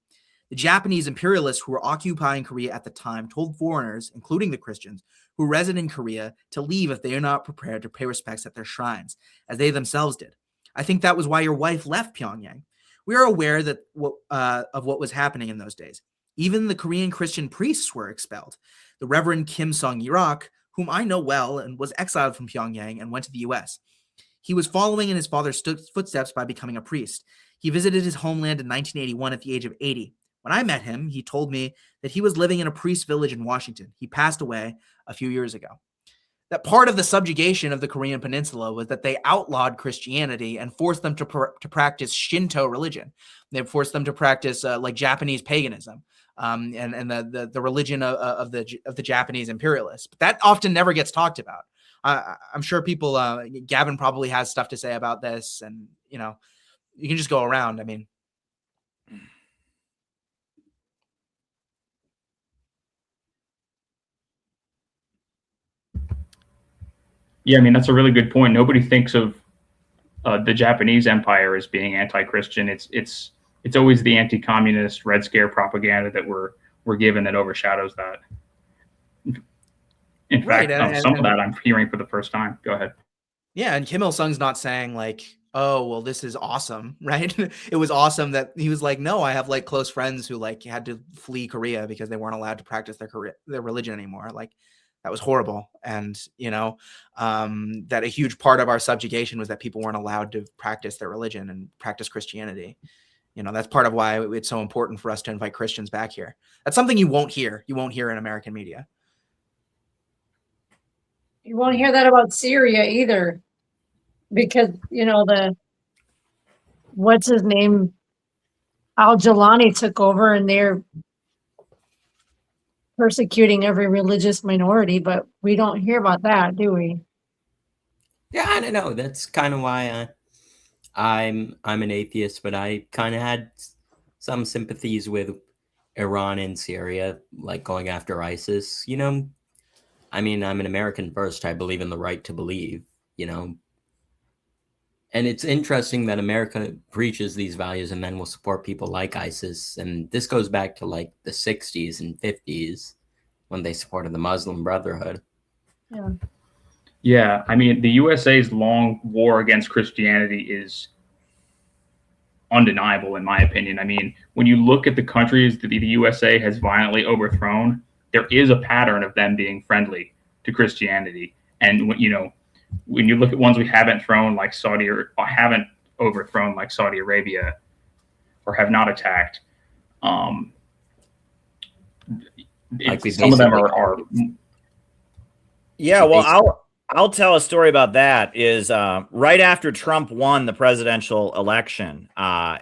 The Japanese imperialists who were occupying Korea at the time told foreigners, including the Christians, who reside in Korea, to leave if they are not prepared to pay respects at their shrines, as they themselves did. I think that was why your wife left Pyongyang. We are aware of what was happening in those days. Even the Korean Christian priests were expelled. The Reverend Kim Sung-irak, whom I know well and was exiled from Pyongyang and went to the U.S. He was following in his father's footsteps by becoming a priest. He visited his homeland in 1981 at the age of 80. When I met him, he told me that he was living in a priest village in Washington. He passed away a few years ago. that part of the subjugation of the Korean Peninsula was that they outlawed Christianity and forced them to practice Shinto religion. They forced them to practice like Japanese paganism, and the religion of the Japanese imperialists. But that often never gets talked about. I'm sure people, Gavin probably has stuff to say about this, and you can just go around. I mean. Yeah, I mean, that's a really good point. Nobody thinks of the Japanese Empire as being anti-Christian. It's always the anti-communist Red Scare propaganda that we're given that overshadows that. In fact, some of that I'm hearing for the first time. Go ahead. Yeah, and Kim Il-sung's not saying like, oh, well, this is awesome, right? It was awesome that he was like, no, I have like close friends who like had to flee Korea because they weren't allowed to practice their religion anymore. Like, that was horrible. And, that a huge part of our subjugation was that people weren't allowed to practice their religion and practice Christianity. That's part of why it's so important for us to invite Christians back here. That's something you won't hear. You won't hear in American media. You won't hear that about Syria either, because, what's his name? Al-Jilani took over and they're persecuting every religious minority, but we don't hear about that, do we? Yeah, I don't know. That's kind of why I'm an atheist, but I kind of had some sympathies with Iran and Syria, like going after ISIS. I mean, I'm an American first. I believe in the right to believe, And it's interesting that America preaches these values and then will support people like ISIS. And this goes back to like the 60s and 50s when they supported the Muslim Brotherhood. Yeah. Yeah, I mean, the USA's long war against Christianity is undeniable, in my opinion. I mean, when you look at the countries that the USA has violently overthrown, there is a pattern of them being friendly to Christianity. And when you look at ones we haven't thrown, like haven't overthrown, like Saudi Arabia, or have not attacked, some of them are. Yeah, well, I'll tell a story about that. Is right after Trump won the presidential election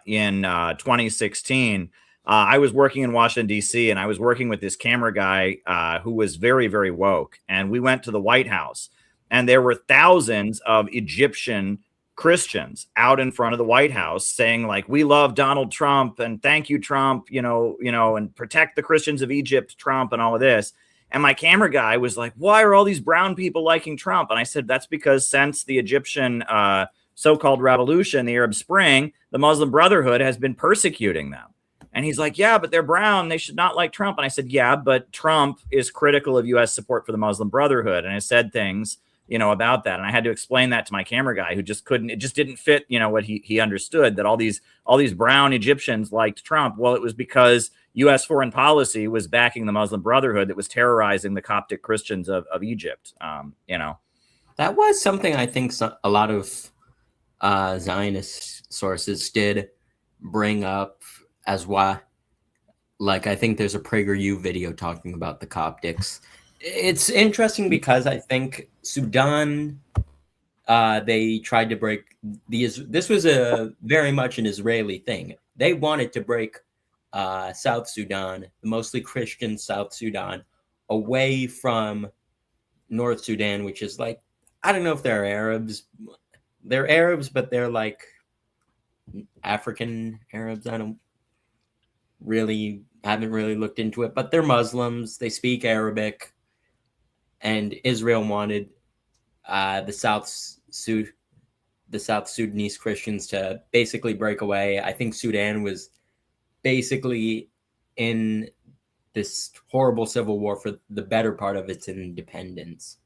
in 2016. I was working in Washington, D.C., and I was working with this camera guy who was very, very woke. And we went to the White House, and there were thousands of Egyptian Christians out in front of the White House saying, like, we love Donald Trump and thank you, Trump, and protect the Christians of Egypt, Trump, and all of this. And my camera guy was like, why are all these brown people liking Trump? And I said, that's because since the Egyptian so-called revolution, the Arab Spring, the Muslim Brotherhood has been persecuting them. And he's like, yeah, but they're brown. They should not like Trump. And I said, yeah, but Trump is critical of U.S. support for the Muslim Brotherhood. And I said things, about that. And I had to explain that to my camera guy who just couldn't, it just didn't fit, what he understood, that all these brown Egyptians liked Trump. Well, it was because U.S. foreign policy was backing the Muslim Brotherhood that was terrorizing the Coptic Christians of Egypt. That was something I think a lot of Zionist sources did bring up as why. Like, I think there's a PragerU video talking about the Coptics. It's interesting because I think Sudan, they tried to break this was a very much an Israeli thing. They wanted to break South Sudan, the mostly Christian South Sudan, away from North Sudan, which is like, I don't know if they're Arabs. They're Arabs, but they're like African Arabs. I haven't really looked into it, but they're Muslims. They speak Arabic, and Israel wanted the South Sudanese Christians to basically break away. I think Sudan was basically in this horrible civil war for the better part of its independence.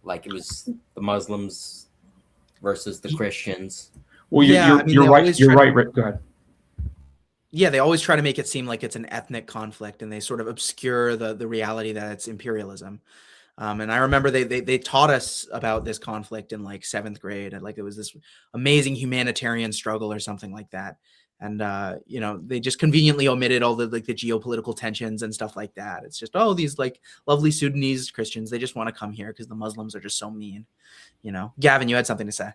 Like, it was the Muslims versus the Christians. Well, you're right. You're right, Rick. Go ahead. Yeah, they always try to make it seem like it's an ethnic conflict, and they sort of obscure the reality that it's imperialism. And I remember they taught us about this conflict in like 7th grade, and like it was this amazing humanitarian struggle or something like that. And you know, they just conveniently omitted all the like the geopolitical tensions and stuff like that. It's just, oh, these like lovely Sudanese Christians, they just want to come here because the Muslims are just so mean. You know, Gavin, you had something to say.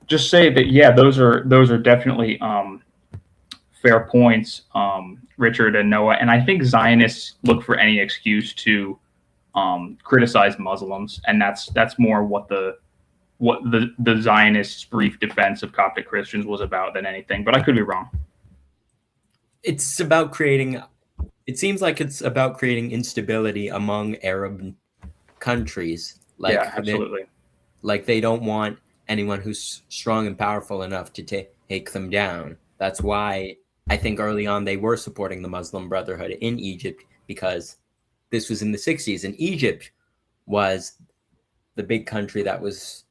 Just say that, yeah, those are definitely fair points, Richard and Noah. And I think Zionists look for any excuse to criticize Muslims, and that's more what the Zionists' brief defense of Coptic Christians was about than anything. But I could be wrong. It's about creating. It seems like it's about creating instability among Arab countries. Like, yeah, absolutely. They don't want anyone who's strong and powerful enough to take them down. That's why I think early on they were supporting the Muslim Brotherhood in Egypt, because this was in the 60s, and Egypt was the big country that was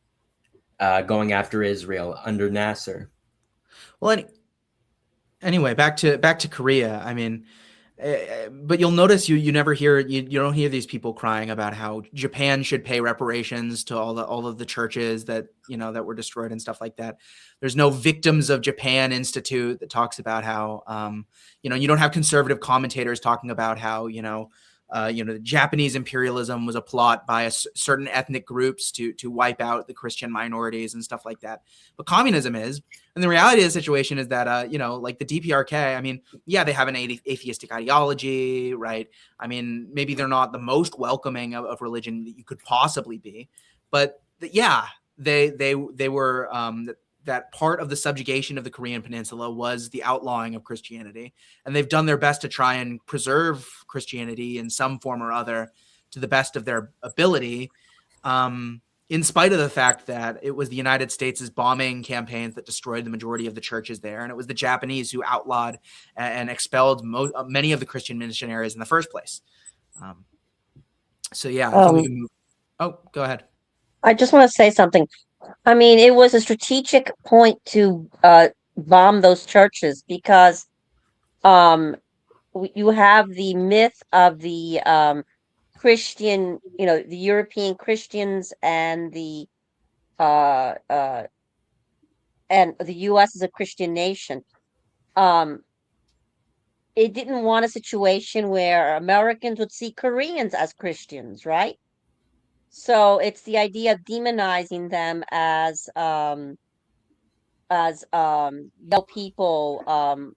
going after Israel under Nasser. Well, anyway, back to Korea. I mean, but you'll notice you never hear you don't hear these people crying about how Japan should pay reparations to all of the churches that, you know, that were destroyed and stuff like that. There's no Victims of Japan Institute that talks about how you know, you don't have conservative commentators talking about how, you know, the Japanese imperialism was a plot by certain ethnic groups to wipe out the Christian minorities and stuff like that. But communism is, and the reality of the situation is that, you know, like the DPRK, I mean, yeah, they have an atheistic ideology, right? I mean, maybe they're not the most welcoming of religion that you could possibly be, but yeah, they were, that part of the subjugation of the Korean Peninsula was the outlawing of Christianity. And they've done their best to try and preserve Christianity in some form or other to the best of their ability, in spite of the fact that it was the United States' bombing campaigns that destroyed the majority of the churches there. And it was the Japanese who outlawed and expelled many of the Christian missionaries in the first place. So yeah, I think we can move. Oh, go ahead. I just want to say something. I mean, it was a strategic point to bomb those churches because you have the myth of the Christian, you know, the European Christians and the U.S. is a Christian nation. It didn't want a situation where Americans would see Koreans as Christians, right? So it's the idea of demonizing them as people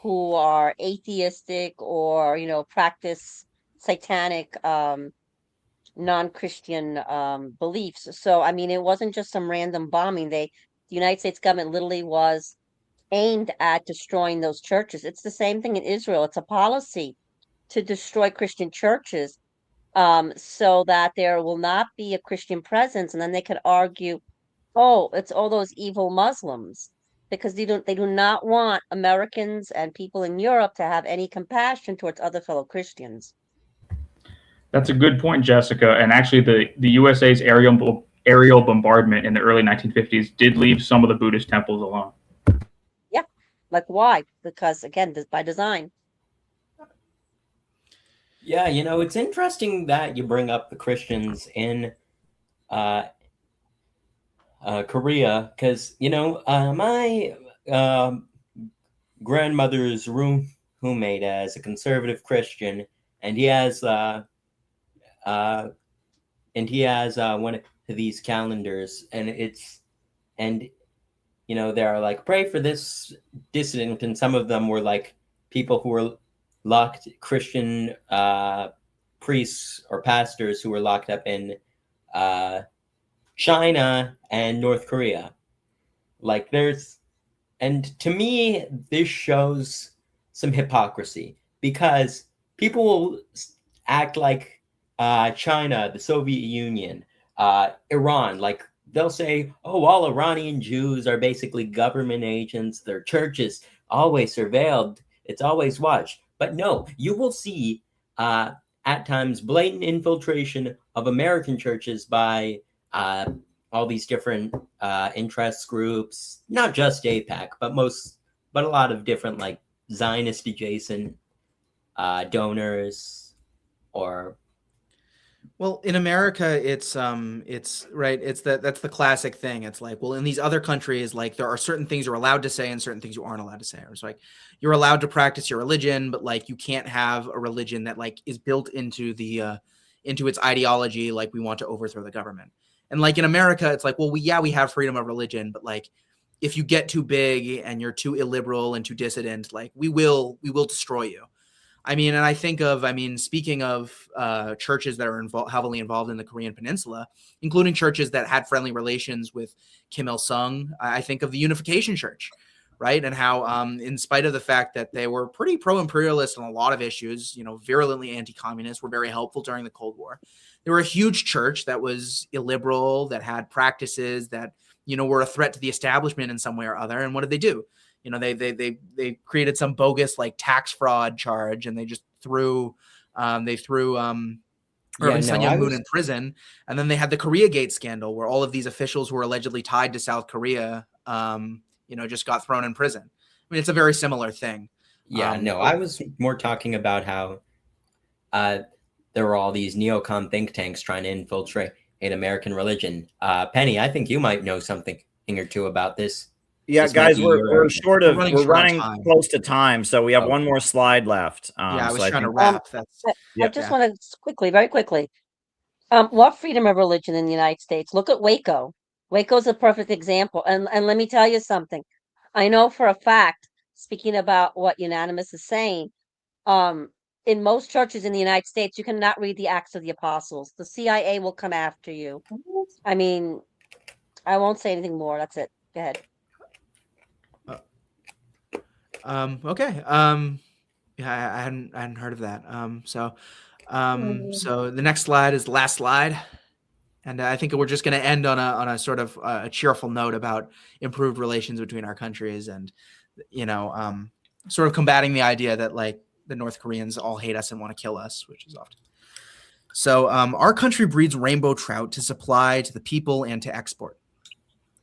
who are atheistic or, you know, practice satanic non-Christian beliefs. So I mean, it wasn't just some random bombing. The United States government literally was aimed at destroying those churches. It's the same thing in Israel. It's a policy to destroy Christian churches, so that there will not be a Christian presence, and then they could argue, oh, it's all those evil Muslims, because they do not want Americans and people in Europe to have any compassion towards other fellow Christians. That's a good point, Jessica. And actually, the USA's aerial bombardment in the early 1950s did leave some of the Buddhist temples alone. Yeah, like why? Because again, by design. Yeah, you know, it's interesting that you bring up the Christians in Korea, because, you know, my grandmother's roommate is a conservative Christian, and he has one of these calendars, and you know, they're like, pray for this dissident, and some of them were like people who were locked, Christian priests or pastors who were locked up in China and North Korea. Like, and to me, this shows some hypocrisy, because people will act like China, the Soviet Union, Iran, like they'll say, oh, all Iranian Jews are basically government agents. Their churches always surveilled. It's always watched. But no, you will see at times blatant infiltration of American churches by all these different interest groups, not just AIPAC, but a lot of different like Zionist adjacent donors, or Well, in America, it's right. That's the classic thing. It's like, well, in these other countries, like there are certain things you're allowed to say and certain things you aren't allowed to say. It's like you're allowed to practice your religion, but like you can't have a religion that like is built into its ideology. Like we want to overthrow the government. And like in America, it's like, well, we have freedom of religion, but like if you get too big and you're too illiberal and too dissident, like we will destroy you. I mean, and I think of, I mean, speaking of churches that are heavily involved in the Korean Peninsula, including churches that had friendly relations with Kim Il Sung, I think of the Unification Church, right? And how, in spite of the fact that they were pretty pro-imperialist on a lot of issues, you know, virulently anti-communist, were very helpful during the Cold War. They were a huge church that was illiberal, that had practices that, you know, were a threat to the establishment in some way or other. And what did they do? You know, they created some bogus like tax fraud charge, and they just threw Irving Sun Young Moon in prison. And then they had the Koreagate scandal, where all of these officials who were allegedly tied to South Korea, you know, just got thrown in prison. I mean, it's a very similar thing. Yeah, no, I was more talking about how there were all these neocon think tanks trying to infiltrate an American religion. Penny, I think you might know something or two about this. Yeah, This guys, might be we're short of running we're short on running time. close to time, so we have Oh. one more slide left. Yeah, I was so trying to think- wrap. That's I Yep. just want to quickly, very quickly, what freedom of religion in the United States? Look at Waco. Waco's a perfect example. And let me tell you something. I know for a fact, speaking about what Unanimous is saying, in most churches in the United States, you cannot read the Acts of the Apostles. The CIA will come after you. I mean, I won't say anything more. That's it. Go ahead. okay. Yeah, I hadn't heard of that. So the next slide is the last slide. And I think we're just going to end on a sort of a cheerful note about improved relations between our countries, and you know, sort of combating the idea that like the North Koreans all hate us and want to kill us, which is often. So our country breeds rainbow trout to supply to the people and to export.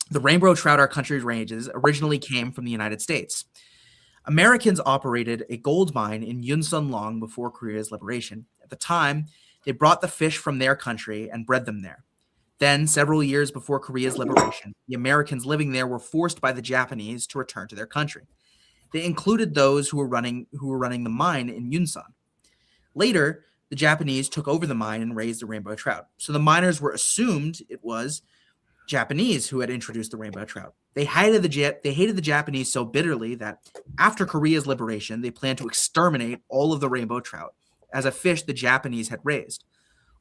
The rainbow trout our country raises originally came from the United States. Americans operated a gold mine in Yunsun long before Korea's liberation. At the time, they brought the fish from their country and bred them there. Then, several years before Korea's liberation, the Americans living there were forced by the Japanese to return to their country. They included those who were running the mine in Yunsan. Later, the Japanese took over the mine and raised the rainbow trout. So the miners were assumed it was Japanese who had introduced the rainbow trout. They hated the Japanese so bitterly that after Korea's liberation, they planned to exterminate all of the rainbow trout as a fish the Japanese had raised.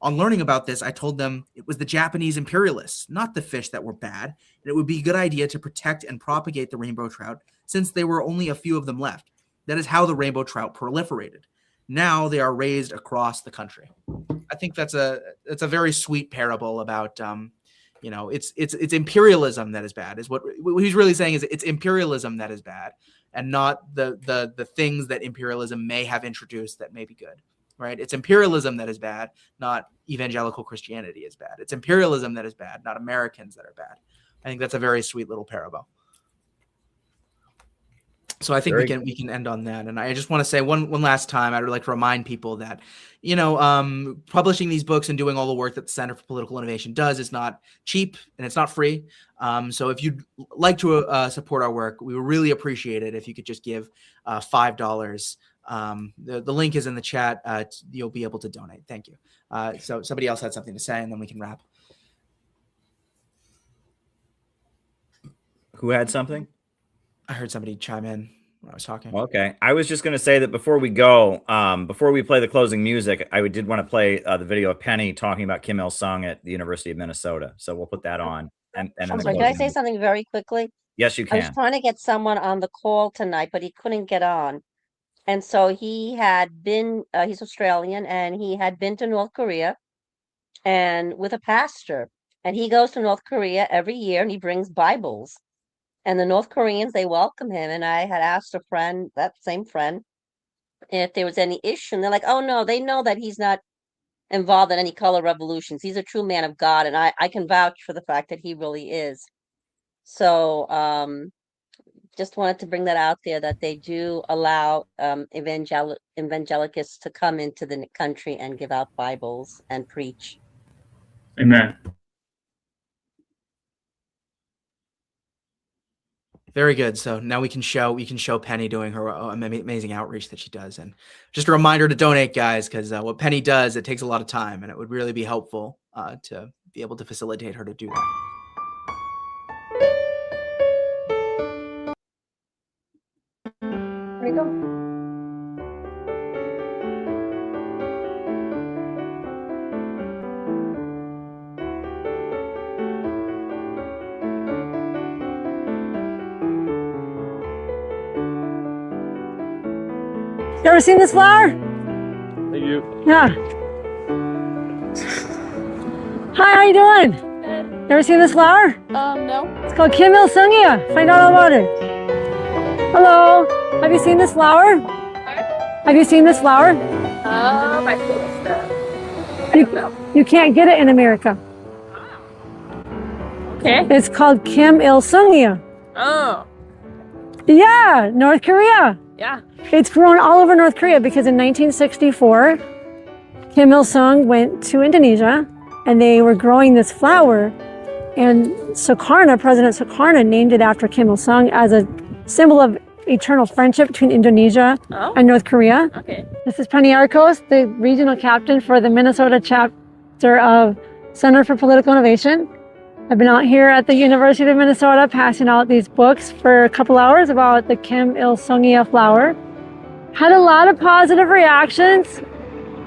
On learning about this, I told them it was the Japanese imperialists, not the fish, that were bad, and it would be a good idea to protect and propagate the rainbow trout since there were only a few of them left. That is how the rainbow trout proliferated. Now they are raised across the country. I think that's a very sweet parable about you know, it's imperialism that is bad. Is what he's really saying is it's imperialism that is bad, and not the things that imperialism may have introduced that may be good. Right? It's imperialism that is bad, not evangelical Christianity is bad. It's imperialism that is bad, not Americans that are bad. I think that's a very sweet little parable. So I think we can end on that. And I just want to say one last time, I'd like to remind people that, you know, publishing these books and doing all the work that the Center for Political Innovation does is not cheap and it's not free. So if you'd like to support our work, we would really appreciate it if you could just give $5. The link is in the chat. You'll be able to donate. Thank you. So somebody else had something to say, and then we can wrap. Who had something? I heard somebody chime in when I was talking. Okay. I was just going to say that before we go, before we play the closing music, I did want to play the video of Penny talking about Kim Il Sung at the University of Minnesota. So we'll put that on. And I'm sorry, can I say something very quickly? Yes, you I was can. trying to get someone on the call tonight, but he couldn't get on. And so he had been, he's Australian, and he had been to North Korea and with a pastor. And he goes to North Korea every year and he brings Bibles. And the North Koreans, they welcome him. And I had asked a friend, that same friend, if there was any issue. And they're like, oh, no, they know that he's not involved in any color revolutions. He's a true man of God. And I can vouch for the fact that he really is. So just wanted to bring that out there, that they do allow evangelicals to come into the country and give out Bibles and preach. Amen. Very good. So now we can show Penny doing her amazing outreach that she does. And just a reminder to donate, guys, because what Penny does, it takes a lot of time, and it would really be helpful to be able to facilitate her to do that. There you go. You ever seen this flower? Thank you. Yeah. Hi, how you doing? You ever seen this flower? No. It's called Kim Il Sungya. Find out all about it. Hello. Have you seen this flower? Have you seen this flower? I think so. You can't get it in America. Okay. It's called Kim Il Sungya. Oh. Yeah, North Korea. Yeah. It's grown all over North Korea because in 1964, Kim Il-sung went to Indonesia and they were growing this flower, and President Sukarno named it after Kim Il-sung as a symbol of eternal friendship between Indonesia and North Korea. Okay. This is Penny Arcos, the regional captain for the Minnesota chapter of Center for Political Innovation. I've been out here at the University of Minnesota passing out these books for a couple hours about the Kim Il-sungya flower. Had a lot of positive reactions.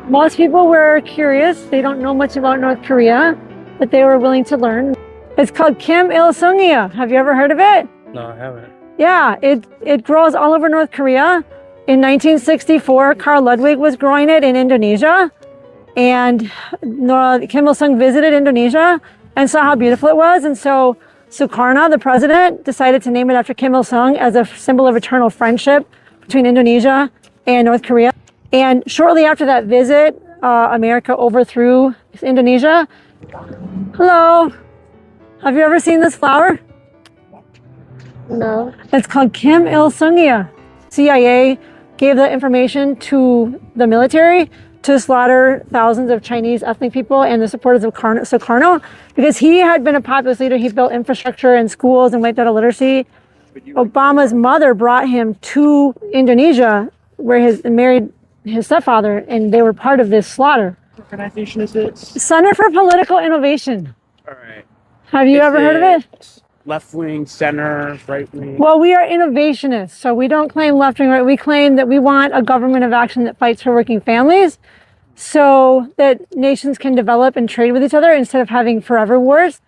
Most people were curious. They don't know much about North Korea, but they were willing to learn. It's called Kim Il-sungya. Have you ever heard of it? No, I haven't. Yeah, it grows all over North Korea. In 1964, Carl Ludwig was growing it in Indonesia, and Kim Il-sung visited Indonesia and saw how beautiful it was. And so Sukarno, the president, decided to name it after Kim Il-sung as a symbol of eternal friendship between Indonesia and North Korea. And shortly after that visit, America overthrew Indonesia. Hello. Have you ever seen this flower? No. It's called Kim Il-sungya. CIA gave the information to the military to slaughter thousands of Chinese ethnic people and the supporters of Sukarno, because he had been a populist leader. He built infrastructure in schools and wiped out illiteracy. Obama's mother brought him to Indonesia, where he married his stepfather, and they were part of this slaughter. What organization is this? Center for Political Innovation. All right. Have you ever heard of it? Left wing, center, right wing. Well, we are innovationists, so we don't claim left wing, right? We claim that we want a government of action that fights for working families so that nations can develop and trade with each other instead of having forever wars.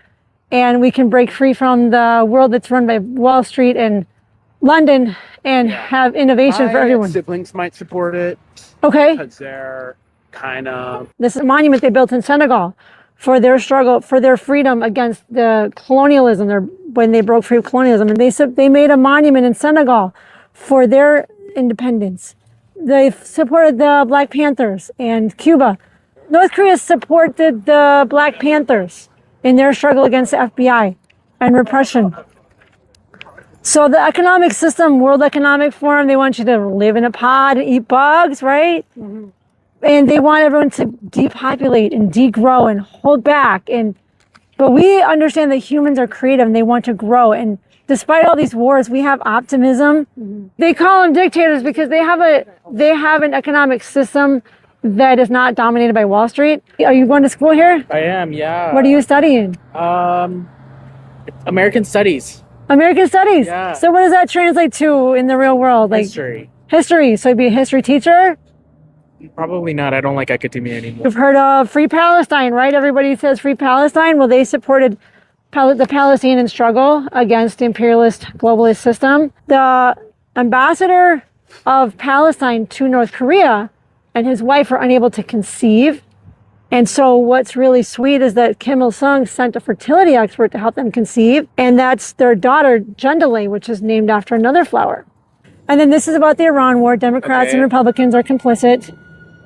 And we can break free from the world that's run by Wall Street and London and have innovation for everyone. Siblings might support it. Okay. Because they're kind of... This is a monument they built in Senegal for their struggle, for their freedom against the colonialism, when they broke free of colonialism. And they made a monument in Senegal for their independence. They supported the Black Panthers and Cuba. North Korea supported the Black Panthers in their struggle against the FBI and repression. So the economic system, World Economic Forum, they want you to live in a pod and eat bugs, right? Mm-hmm. And they want everyone to depopulate and degrow and hold back. But we understand that humans are creative and they want to grow. And despite all these wars, we have optimism. Mm-hmm. They call them dictators because they have an economic system that is not dominated by Wall Street. Are you going to school here? I am, yeah. What are you studying? American Studies. American Studies? Yeah. So what does that translate to in the real world? Like History. History. So you'd be a history teacher? Probably not. I don't like academia anymore. You've heard of Free Palestine, right? Everybody says Free Palestine. Well, they supported the Palestinian struggle against the imperialist globalist system. The ambassador of Palestine to North Korea and his wife were unable to conceive. And so what's really sweet is that Kim Il-sung sent a fertility expert to help them conceive. And that's their daughter, Jong-Il, which is named after another flower. And then this is about the Iran war. Democrats and Republicans are complicit.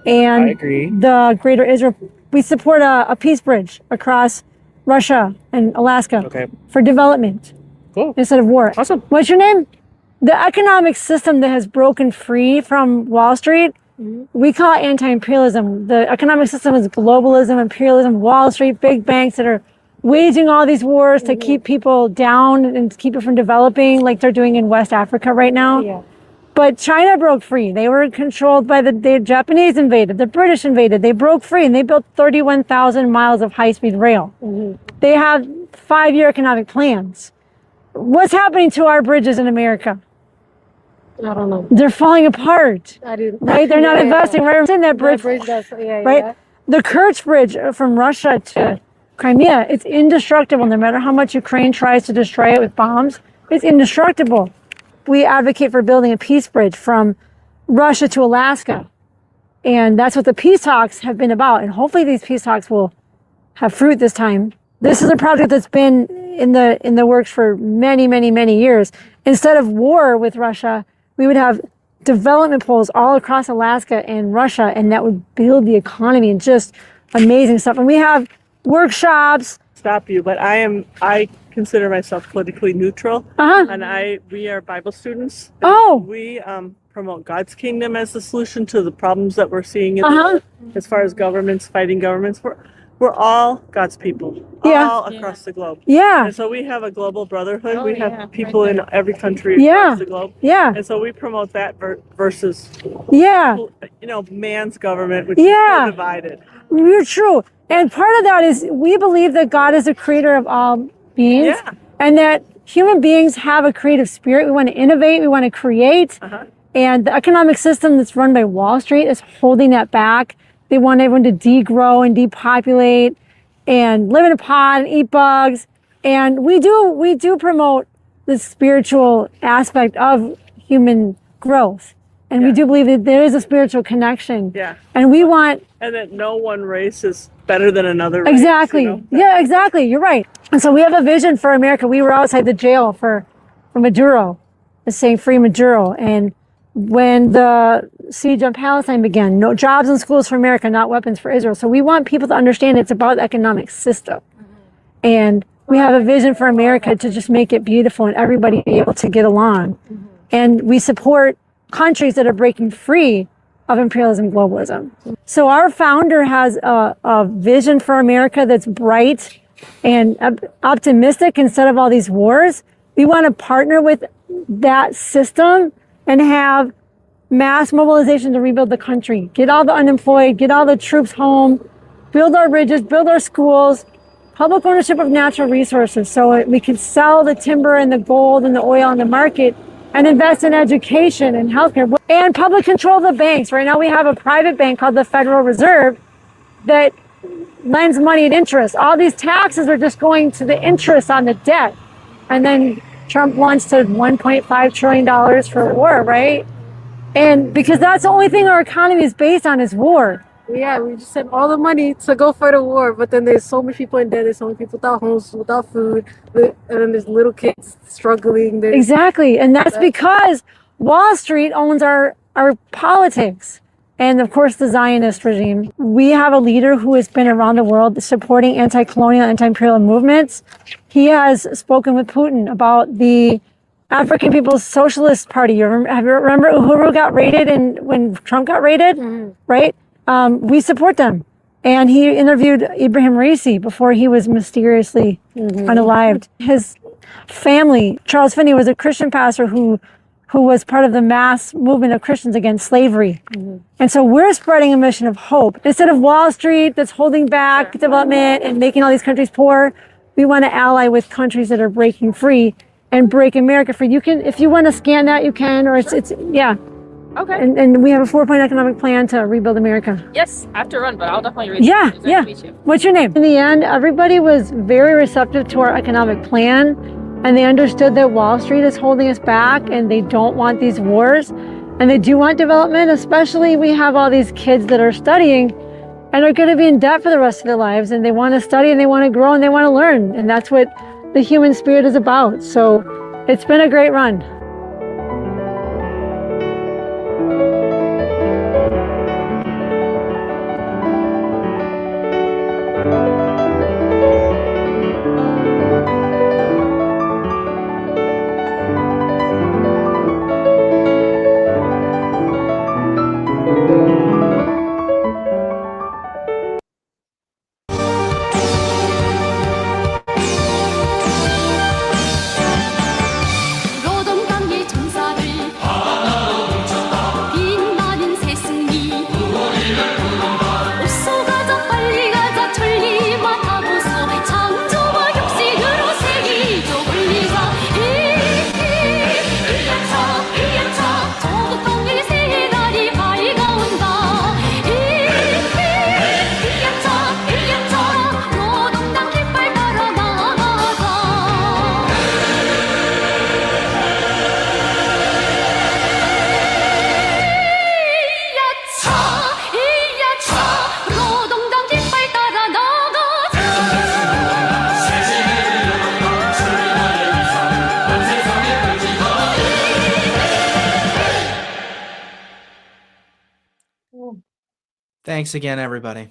And I agree. The Greater Israel, we support a peace bridge across Russia and Alaska for development Cool. instead of war. Awesome. What's your name? the economic system that has broken free from Wall Street, we call it anti-imperialism. The economic system is globalism, imperialism, Wall Street, big banks that are waging all these wars to keep people down and keep it from developing like they're doing in West Africa right now. Yeah. But China broke free. They were controlled by the Japanese invaded, the British invaded. They broke free and they built 31,000 miles of high-speed rail. They have 5-year economic plans. What's happening to our bridges in America? I don't know. They're falling apart, I didn't. right? They're not investing. Right in that bridge, Yeah, right? The Kerch Bridge from Russia to Crimea, it's indestructible. No matter how much Ukraine tries to destroy it with bombs, it's indestructible. We advocate for building a peace bridge from Russia to Alaska. And that's what the peace talks have been about. And hopefully these peace talks will have fruit this time. This is a project that's been in the works for many, many, many years. Instead of war with Russia, we would have development poles all across Alaska and Russia, and that would build the economy and just amazing stuff. And we have workshops. Stop you, but I consider myself politically neutral, and we are Bible students. We promote God's kingdom as the solution to the problems that we're seeing in the world, as far as governments fighting governments. We're all God's people, all across the globe. Yeah. And so we have a global brotherhood. We have people in every country across the globe. Yeah. And so we promote that versus, man's government, which is so divided. You're true. And part of that is we believe that God is the creator of all beings and that human beings have a creative spirit. We want to innovate. We want to create. And the economic system that's run by Wall Street is holding that back. They want everyone to degrow and depopulate and live in a pod and eat bugs. And we do promote the spiritual aspect of human growth. And we do believe that there is a spiritual connection. Yeah. And we want... And that no one race is better than another race. Exactly. You know? Yeah, exactly. You're right. And so we have a vision for America. We were outside the jail for Maduro, saying free Maduro. And when the siege on Palestine began, no jobs and schools for America, not weapons for Israel. So we want people to understand it's about the economic system. And we have a vision for America to just make it beautiful and everybody be able to get along. And we support countries that are breaking free of imperialism, globalism. So our founder has a vision for America that's bright and optimistic instead of all these wars. We want to partner with that system and have mass mobilization to rebuild the country, get all the unemployed, get all the troops home, build our bridges, build our schools, public ownership of natural resources so we can sell the timber and the gold and the oil on the market and invest in education and healthcare and public control of the banks. Right now we have a private bank called the Federal Reserve that lends money at interest. All these taxes are just going to the interest on the debt. And then Trump wants to $1.5 trillion for war, right? And because that's the only thing our economy is based on is war. Yeah, we just sent all the money to go for the war, but then there's so many people in debt, there's so many people without homes, without food, and then there's little kids struggling. Exactly, and that's because Wall Street owns our politics. And of course, the Zionist regime. We have a leader who has been around the world supporting anti-colonial, anti-imperial movements. He has spoken with Putin about the African People's Socialist Party. You remember Uhuru got raided and when Trump got raided, right? We support them. And he interviewed Ibrahim Raisi before he was mysteriously unalived. His family, Charles Finney, was a Christian pastor who was part of the mass movement of Christians against slavery. And so we're spreading a mission of hope. Instead of Wall Street that's holding back development and making all these countries poor, we want to ally with countries that are breaking free and break America free. You can, if you want to scan that, you can, or it's yeah. Okay. And we have a 4-point economic plan to rebuild America. Yes, I have to run, but I'll definitely read it. Yeah, It's nice yeah. to meet you. What's your name? In the end, everybody was very receptive to our economic plan, and they understood that Wall Street is holding us back, and they don't want these wars, and they do want development. Especially, we have all these kids that are studying and are going to be in debt for the rest of their lives, and they want to study, and they want to grow, and they want to learn, and that's what the human spirit is about. So it's been a great run. Thanks again, everybody.